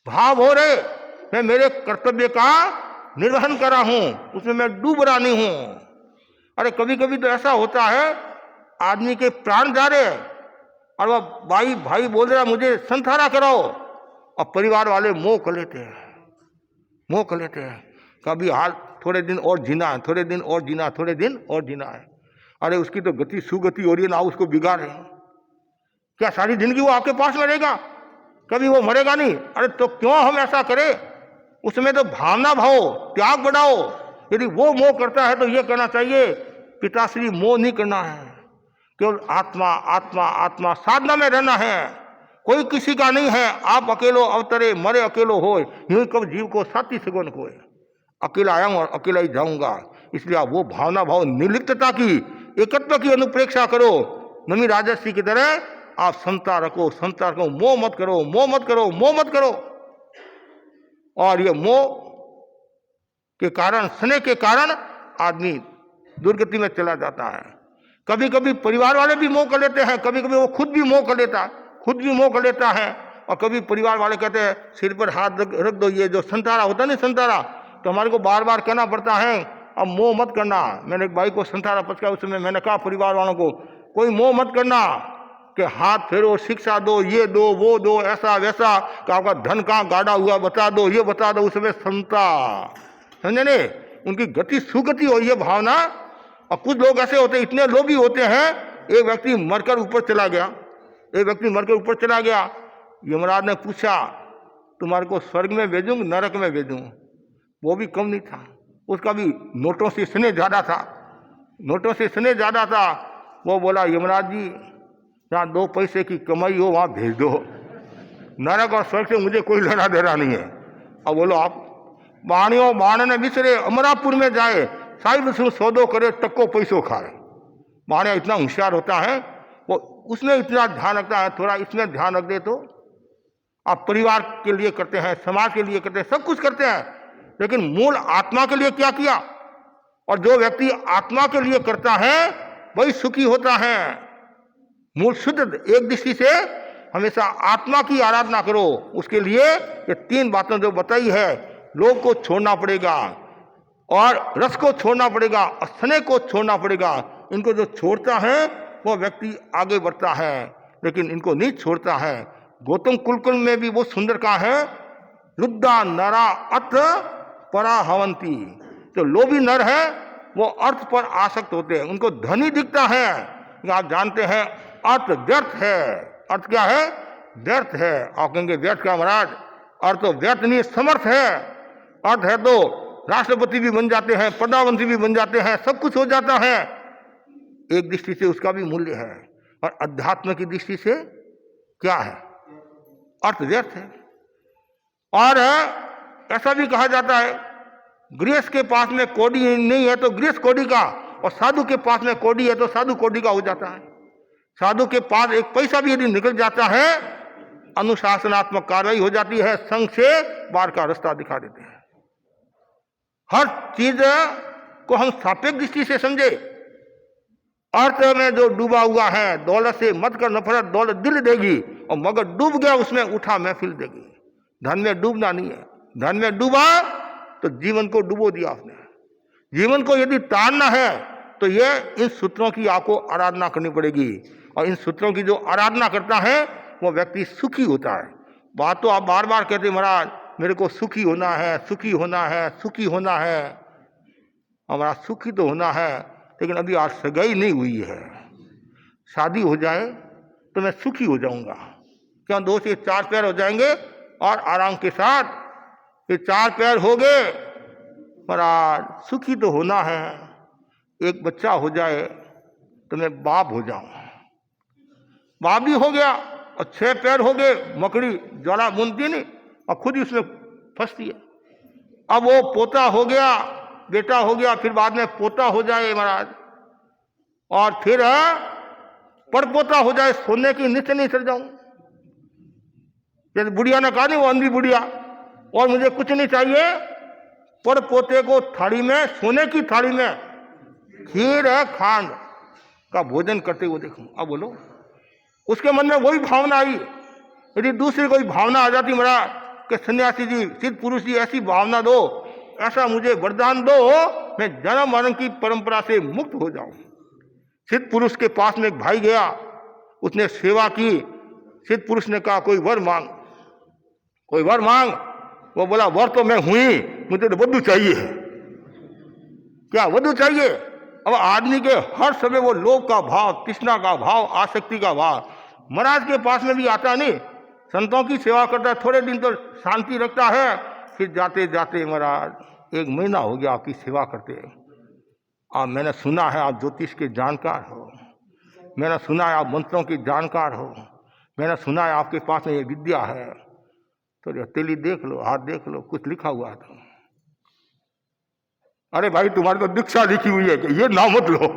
भाव हो रहे, मैं मेरे कर्तव्य का निर्वहन कर रहा हूं, उसमें मैं डूब रहा नहीं हूं। अरे कभी कभी तो ऐसा होता है, आदमी के प्राण जा रहे हैं और वह भाई बोल रहा मुझे संथारा कराओ, और परिवार वाले मोह कर लेते हैं, कभी हाल थोड़े दिन और जीना है, थोड़े दिन और जीना है। अरे उसकी तो गति सुगति हो रही है ना, उसको बिगाड़ रहे हैं। क्या सारी जिंदगी वो आपके पास में रहेगा? कभी वो मरेगा नहीं। अरे तो क्यों हम ऐसा करें? उसमें तो भावना भाव, त्याग बढ़ाओ। यदि वो मोह करता है तो ये कहना चाहिए, पिताश्री मोह नहीं करना है, केवल आत्मा आत्मा आत्मा साधना में रहना है। कोई किसी का नहीं है, आप अकेलो अवतरे, मरे अकेलो हो, यूं कब जीव को साथी सगुन कोय। अकेला आया हूं और अकेला ही जाऊंगा। इसलिए आप वो भावना भाव, निर्लिप्तता की, एकत्व की अनुप्रेक्षा करो। नमी राजर्षि की तरह आप समता रखो, मोह मत करो। और ये मोह के कारण, स्नेह के कारण आदमी दुर्गति में चला जाता है। कभी कभी परिवार वाले भी मोह कर लेते हैं, कभी कभी वो खुद भी मोह कर लेता है, और कभी परिवार वाले कहते हैं सिर पर हाथ रख दो, ये जो संतारा होता है ना, संतारा, तो हमारे को बार बार कहना पड़ता है अब मोह मत करना। मैंने एक भाई को संतारा पचका, उस समय मैंने कहा परिवार वालों को, कोई मोह मत करना कि हाथ फेरो, शिक्षा दो, ये दो, वो दो, ऐसा वैसा, कि आपका धन कहाँ गाड़ा हुआ बता दो, ये बता दो। उसमें समता, समझे नहीं, उनकी गति सुगति हो, ये भावना। और कुछ लोग ऐसे होते हैं, इतने लोभी होते हैं, एक व्यक्ति मरकर ऊपर चला गया, यमराज ने पूछा तुम्हारे को स्वर्ग में भेजूं, नरक में भेजूं? वो भी कम नहीं था, उसका भी नोटों से स्नेह ज्यादा था। वो बोला यमराज जी, जहाँ 2 पैसे की कमाई हो वहाँ भेज दो, नरक और स्वर्ग से मुझे कोई लेना देना नहीं है। अब बोलो आप, बाणियों बाणने विसरे अमरापुर में जाए, साहिब सु सौदो करे टक्को पैसो खाए। बाणिया इतना होशियार होता है, वो उसमें इतना ध्यान रखता है, थोड़ा इसमें ध्यान रख दे तो आप परिवार के लिए करते हैं, समाज के लिए करते हैं, सब कुछ करते हैं, लेकिन मूल आत्मा के लिए क्या किया? और जो व्यक्ति आत्मा के लिए करता है वही सुखी होता है। मूल शुद्ध एक दृष्टि से हमेशा आत्मा की आराधना करो। उसके लिए ये 3 बातें जो बताई है, लोभ को छोड़ना पड़ेगा और रस को छोड़ना पड़ेगा और स्नेह को छोड़ना पड़ेगा। इनको जो छोड़ता है वो व्यक्ति आगे बढ़ता है, लेकिन इनको नहीं छोड़ता है। गौतम कुलकुल में भी वो सुंदर कहा है, रुद्धा नरा अर्थ पराहवंती। जो लोभी नर है वो अर्थ पर आसक्त होते हैं, उनको धनी दिखता है। आप जानते हैं अर्थ व्यर्थ है। अर्थ क्या है? व्यर्थ है। आप कहेंगे व्यर्थ क्या महाराज? अर्थ तो व्यर्थ नहीं, समर्थ है। अर्थ है तो राष्ट्रपति भी बन जाते हैं, प्रधानमंत्री भी बन जाते हैं, सब कुछ हो जाता है। एक दृष्टि से उसका भी मूल्य है। और अध्यात्म की दृष्टि से क्या है? अर्थ व्यर्थ है। और ऐसा भी कहा जाता है, गृहस्थ के पास में कौड़ी नहीं है तो गृहस्थ कौड़ी का, और साधु के पास में कौड़ी है तो साधु कौड़ी का हो जाता है। साधु के पास एक पैसा भी यदि निकल जाता है, अनुशासनात्मक कार्रवाई हो जाती है, संघ से बाहर का रास्ता दिखा देते हैं। हर चीज को हम सापेक्ष दृष्टि से समझे। अर्थ में जो डूबा हुआ है, दौलत से मत कर नफरत, दौलत दिल देगी, और मगर डूब गया उसमें उठा महफिल देगी। धन में डूबना नहीं है। धन में डूबा तो जीवन को डुबो दिया आपने। जीवन को यदि तारना है तो ये इन सूत्रों की आपको आराधना करनी पड़ेगी, और इन सूत्रों की जो आराधना करता है वो व्यक्ति सुखी होता है। बात तो आप बार बार कहते महाराज मेरे को सुखी होना है, सुखी होना है, सुखी होना है। हमारा सुखी तो होना है, लेकिन अभी आज सगाई नहीं हुई है। शादी हो जाए तो मैं सुखी हो जाऊंगा। क्या 2 से 4 पैर हो जाएंगे और आराम के साथ ये 4 पैर हो गए, महाराज सुखी तो होना है। एक बच्चा हो जाए तो मैं बाप हो जाऊं। बाप भी हो गया और 6 पैर हो गए, मकड़ी ज्वाला बुनती नहीं और खुद ही उसमें फंसती है। अब वो पोता हो गया, बेटा हो गया, फिर बाद में पोता हो जाए महाराज, और फिर परपोता हो जाए, सोने की नीचे नहीं सर जाऊं। जैसे बुढ़िया ने कहा नहीं, वो अंधी बुढ़िया, और मुझे कुछ नहीं चाहिए, पर पोते को थाली में, सोने की थाली में खीर है, खांड का भोजन करते हुए देखूं। अब बोलो उसके मन में वही भावना आई। यदि दूसरी कोई भावना आ जाती महाराज कि सन्यासी जी, सिद्ध पुरुष जी ऐसी भावना दो, ऐसा मुझे वरदान दो, मैं जन्म मरण की परंपरा से मुक्त हो जाऊं। सिद्ध पुरुष के पास में एक भाई गया, उसने सेवा की। सिद्ध पुरुष ने कहा कोई वर मांग, कोई वर मांग। वो बोला वर तो मैं हुई, मुझे तो वधू चाहिए। क्या वधू चाहिए? अब आदमी के हर समय वो लोभ का भाव, तृष्णा का भाव, आसक्ति का भाव महाराज के पास में भी आता नहीं। संतों की सेवा करता है, थोड़े दिन तो शांति रखता है, फिर जाते जाते महाराज 1 महीना हो गया आपकी सेवा करते। मैंने सुना है आप ज्योतिष के जानकार हो, मैंने सुना है आप मंत्रों के जानकार हो, मैंने सुना है आपके पास में ये विद्या है, तो हथेली देख लो, हाथ देख लो, कुछ लिखा हुआ था। अरे भाई तुम्हारी तो दीक्षा लिखी हुई है कि ये नाम मत लो।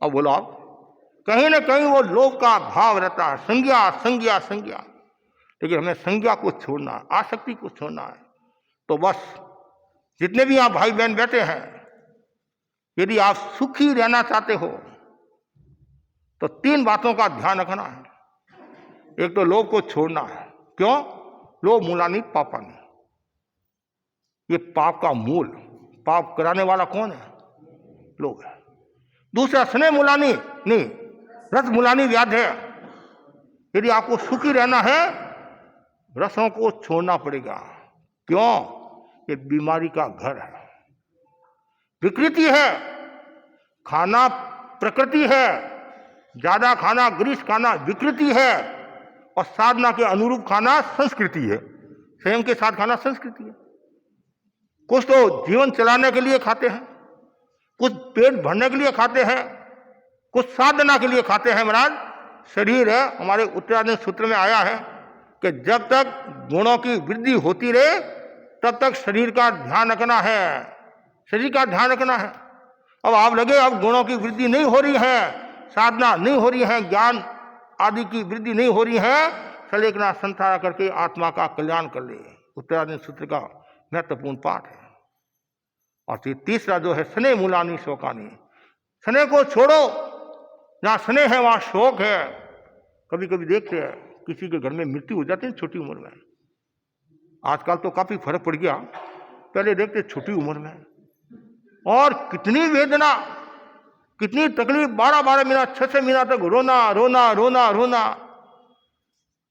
अब बोलो आप, कहीं ना कहीं वो लोभ का भाव रहता है, संज्ञा संज्ञा संज्ञा। लेकिन हमें संज्ञा को छोड़ना है, आसक्ति को छोड़ना है। तो बस जितने भी आप भाई बहन बैठे हैं, यदि आप सुखी रहना चाहते हो तो 3 बातों का ध्यान रखना है। एक तो लोभ को छोड़ना है। क्यों? लोभ मूलानि पापानि, ये पाप का मूल, पाप कराने वाला कौन है? लोभ है। दूसरा स्नेह मूलानि नहीं, रस मूलानि व्याध है। यदि आपको सुखी रहना है, रसों को छोड़ना पड़ेगा। क्यों? ये बीमारी का घर है, विकृति है। खाना प्रकृति है, ज्यादा खाना, ग्रीस खाना विकृति है, और साधना के अनुरूप खाना संस्कृति है। संयम के साथ खाना संस्कृति है। कुछ तो जीवन चलाने के लिए खाते हैं, कुछ पेट भरने के लिए खाते हैं, कुछ साधना के लिए खाते हैं। महाराज शरीर है, हमारे उत्तरायण सूत्र में आया है कि जब तक गुणों की वृद्धि होती रहे तब तक शरीर का ध्यान रखना है, शरीर का ध्यान रखना है। अब आप लगे अब गुणों की वृद्धि नहीं हो रही है, साधना नहीं हो रही है, ज्ञान आदि की वृद्धि नहीं हो रही है, चल एक ना संसार करके आत्मा का कल्याण कर ले। उत्तराधि सूत्र का महत्वपूर्ण पाठ है। और फिर तीसरा जो है स्नेह मूलानी शोकानी, स्नेह को छोड़ो, जहां स्नेह है वहां शोक है। कभी कभी देखते हैं किसी के घर में मृत्यु हो जाती है छोटी उम्र में, आजकल तो काफी फर्क पड़ गया, पहले देखते छोटी उम्र में, और कितनी वेदना, कितनी तकलीफ, 12-12 महीना 6-6 महीना तक रोना रोना रोना रोना।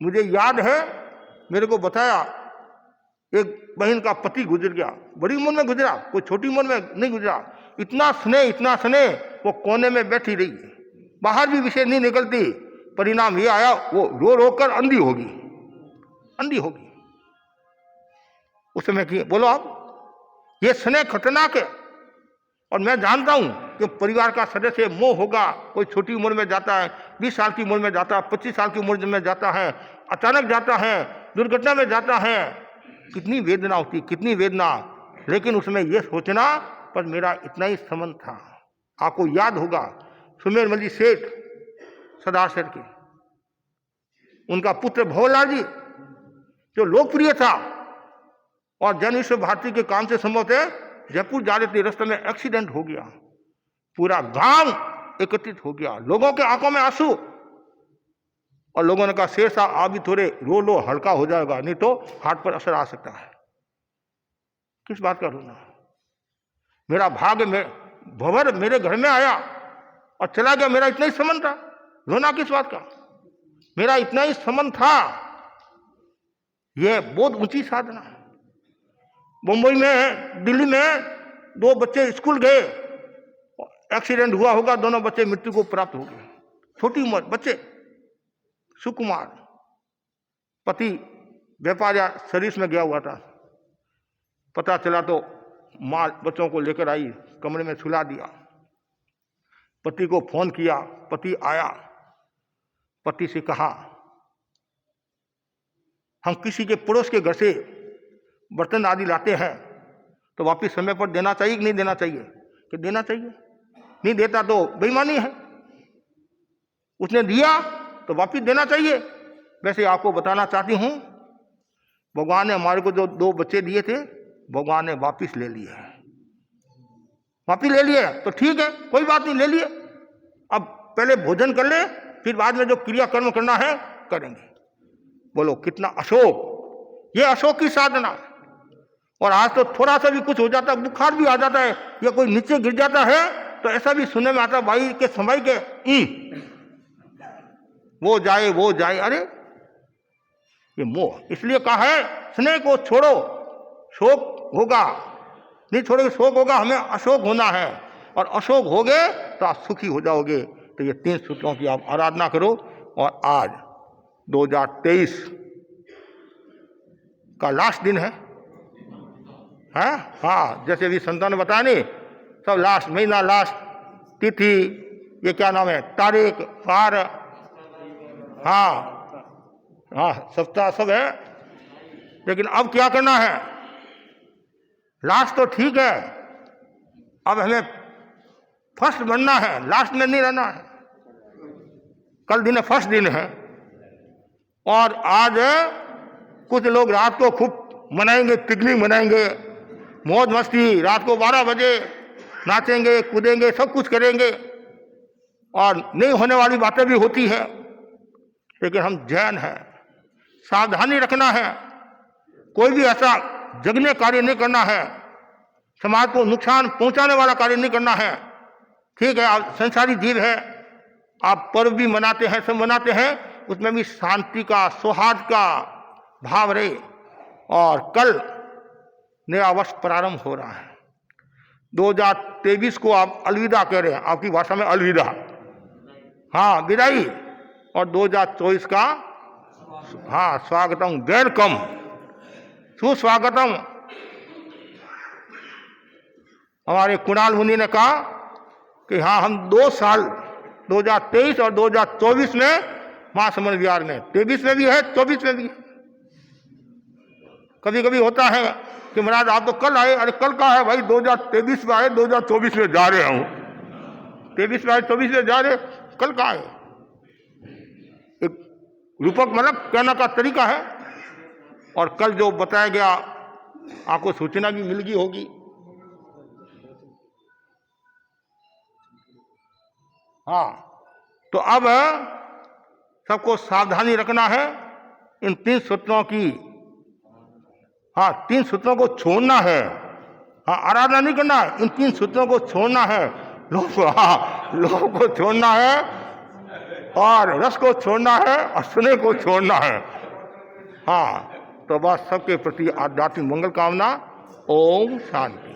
मुझे याद है, मेरे को बताया एक बहन का पति गुजर गया, बड़ी उम्र में गुजरा, कोई छोटी उम्र में नहीं गुजरा। इतना स्नेह, वो कोने में बैठी रही, बाहर भी विषय नहीं निकलती। परिणाम ये आया, वो रो रो कर अंधी होगी, अंधी होगी। उस समय की बोलो आप, ये स्नेह खतरनाक है। और मैं जानता हूं कि परिवार का सदस्य मोह होगा, कोई छोटी उम्र में जाता है, 20 साल की उम्र में जाता है, 25 साल की उम्र में जाता है, अचानक जाता है, दुर्घटना में जाता है, कितनी वेदना होती, कितनी वेदना। लेकिन उसमें यह सोचना, पर मेरा इतना ही संबंध था। आपको याद होगा सुमेरमल जी सेठ सदाशर के, उनका पुत्र भवरलाल जी जो लोकप्रिय था, और जन विश्व भारती के काम से संभवतः जयपुर जा रहे थे, रास्ते में एक्सीडेंट हो गया, पूरा गांव एकत्रित हो गया, लोगों के आंखों में आंसू, और लोगों ने कहा शेर साहब आप भी थोड़े रो लो, हल्का हो जाएगा, नहीं तो हार्ट पर असर आ सकता है। किस बात का रोना? मेरा भाग्य में भंवर मेरे घर में आया और चला गया, मेरा इतना ही संबंध था, रोना किस बात का? मेरा इतना ही संबंध था। यह बहुत ऊंची साधना। मुंबई में, दिल्ली में 2 बच्चे स्कूल गए, एक्सीडेंट हुआ होगा, दोनों बच्चे मृत्यु को प्राप्त हो गए, छोटी उम्र बच्चे। सुकुमार पति व्यापार या सर्विस में गया हुआ था, पता चला तो माँ बच्चों को लेकर आई, कमरे में सुला दिया, पति को फोन किया, पति आया, पति से कहा हम किसी के पड़ोस के घर से बर्तन आदि लाते हैं तो वापिस समय पर देना चाहिए कि नहीं देना चाहिए? कि देना चाहिए, नहीं देता तो बेईमानी है, उसने दिया तो वापिस देना चाहिए। वैसे आपको बताना चाहती हूं, भगवान ने हमारे को जो 2 बच्चे दिए थे, भगवान ने वापिस ले लिए, वापिस ले लिए तो ठीक है, कोई बात नहीं, ले लिए। अब पहले भोजन कर ले, फिर बाद में जो क्रिया कर्म करना है करेंगे। बोलो कितना अशोक, ये अशोक की साधना। और आज तो थोड़ा सा भी कुछ हो जाता है, बुखार भी आ जाता है या कोई नीचे गिर जाता है, तो ऐसा भी सुनने में आता है भाई के समय के वो जाए। अरे ये मोह, इसलिए कहा है स्नेह को छोड़ो, शोक होगा, नहीं छोड़ोगे शोक होगा, हमें अशोक होना है, और अशोक हो गए तो आप सुखी हो जाओगे। तो ये 3 सूत्रों की आप आराधना करो। और आज 2023 का लास्ट दिन है, हाँ, जैसे भी संतान ने बताया नहीं, सब लास्ट महीना, लास्ट तिथि, ये क्या नाम है, तारीख, वार, हाँ सप्ताह सब है। लेकिन अब क्या करना है? लास्ट तो ठीक है, अब हमें फर्स्ट बनना है, लास्ट में नहीं रहना है। कल दिन फर्स्ट दिन है, और आज कुछ लोग रात को खूब मनाएंगे, पिकनिक मनाएंगे, मौज मस्ती, रात को 12 बजे नाचेंगे, कूदेंगे, सब कुछ करेंगे, और नहीं होने वाली बातें भी होती है। लेकिन हम जैन हैं, सावधानी रखना है, कोई भी ऐसा जघन्य कार्य नहीं करना है, समाज को नुकसान पहुंचाने वाला कार्य नहीं करना है। ठीक है, आप संसारी जीव है, आप पर्व भी मनाते हैं, सब मनाते हैं, उसमें भी शांति का, सौहार्द का भाव रहे। और कल नया वर्ष प्रारंभ हो रहा है, 2023 को आप अलविदा कह रहे हैं, आपकी भाषा में अलविदा, हाँ विदाई, और 2024 का हाँ स्वागतम, वेलकम, सुस्वागतम। हमारे कुणाल मुनि ने कहा कि हाँ हम 2 साल 2023 और 2024 में महासमंद विहार में, 23 में भी है, 24 में भी है। कभी कभी होता है कि महाराज आप तो कल आए, अरे कल का है भाई, 2023 में आए, 2024 में जा रहे हूं, 23 में आए 24 में जा रहे, कल का आए। एक रूपक मतलब कहने का तरीका है। और कल जो बताया गया आपको सूचना भी मिल गई होगी। हाँ, तो अब सबको सावधानी रखना है इन 3 सूत्रों की। हाँ, 3 सूत्रों को छोड़ना है। हाँ, आराधना नहीं करना है, इन 3 सूत्रों को छोड़ना है। लोभ को छोड़ना है, और रस को छोड़ना है, और स्नेह को छोड़ना है। हाँ, तो बस सबके प्रति आध्यात्मिक मंगल कामना। ओम शांति।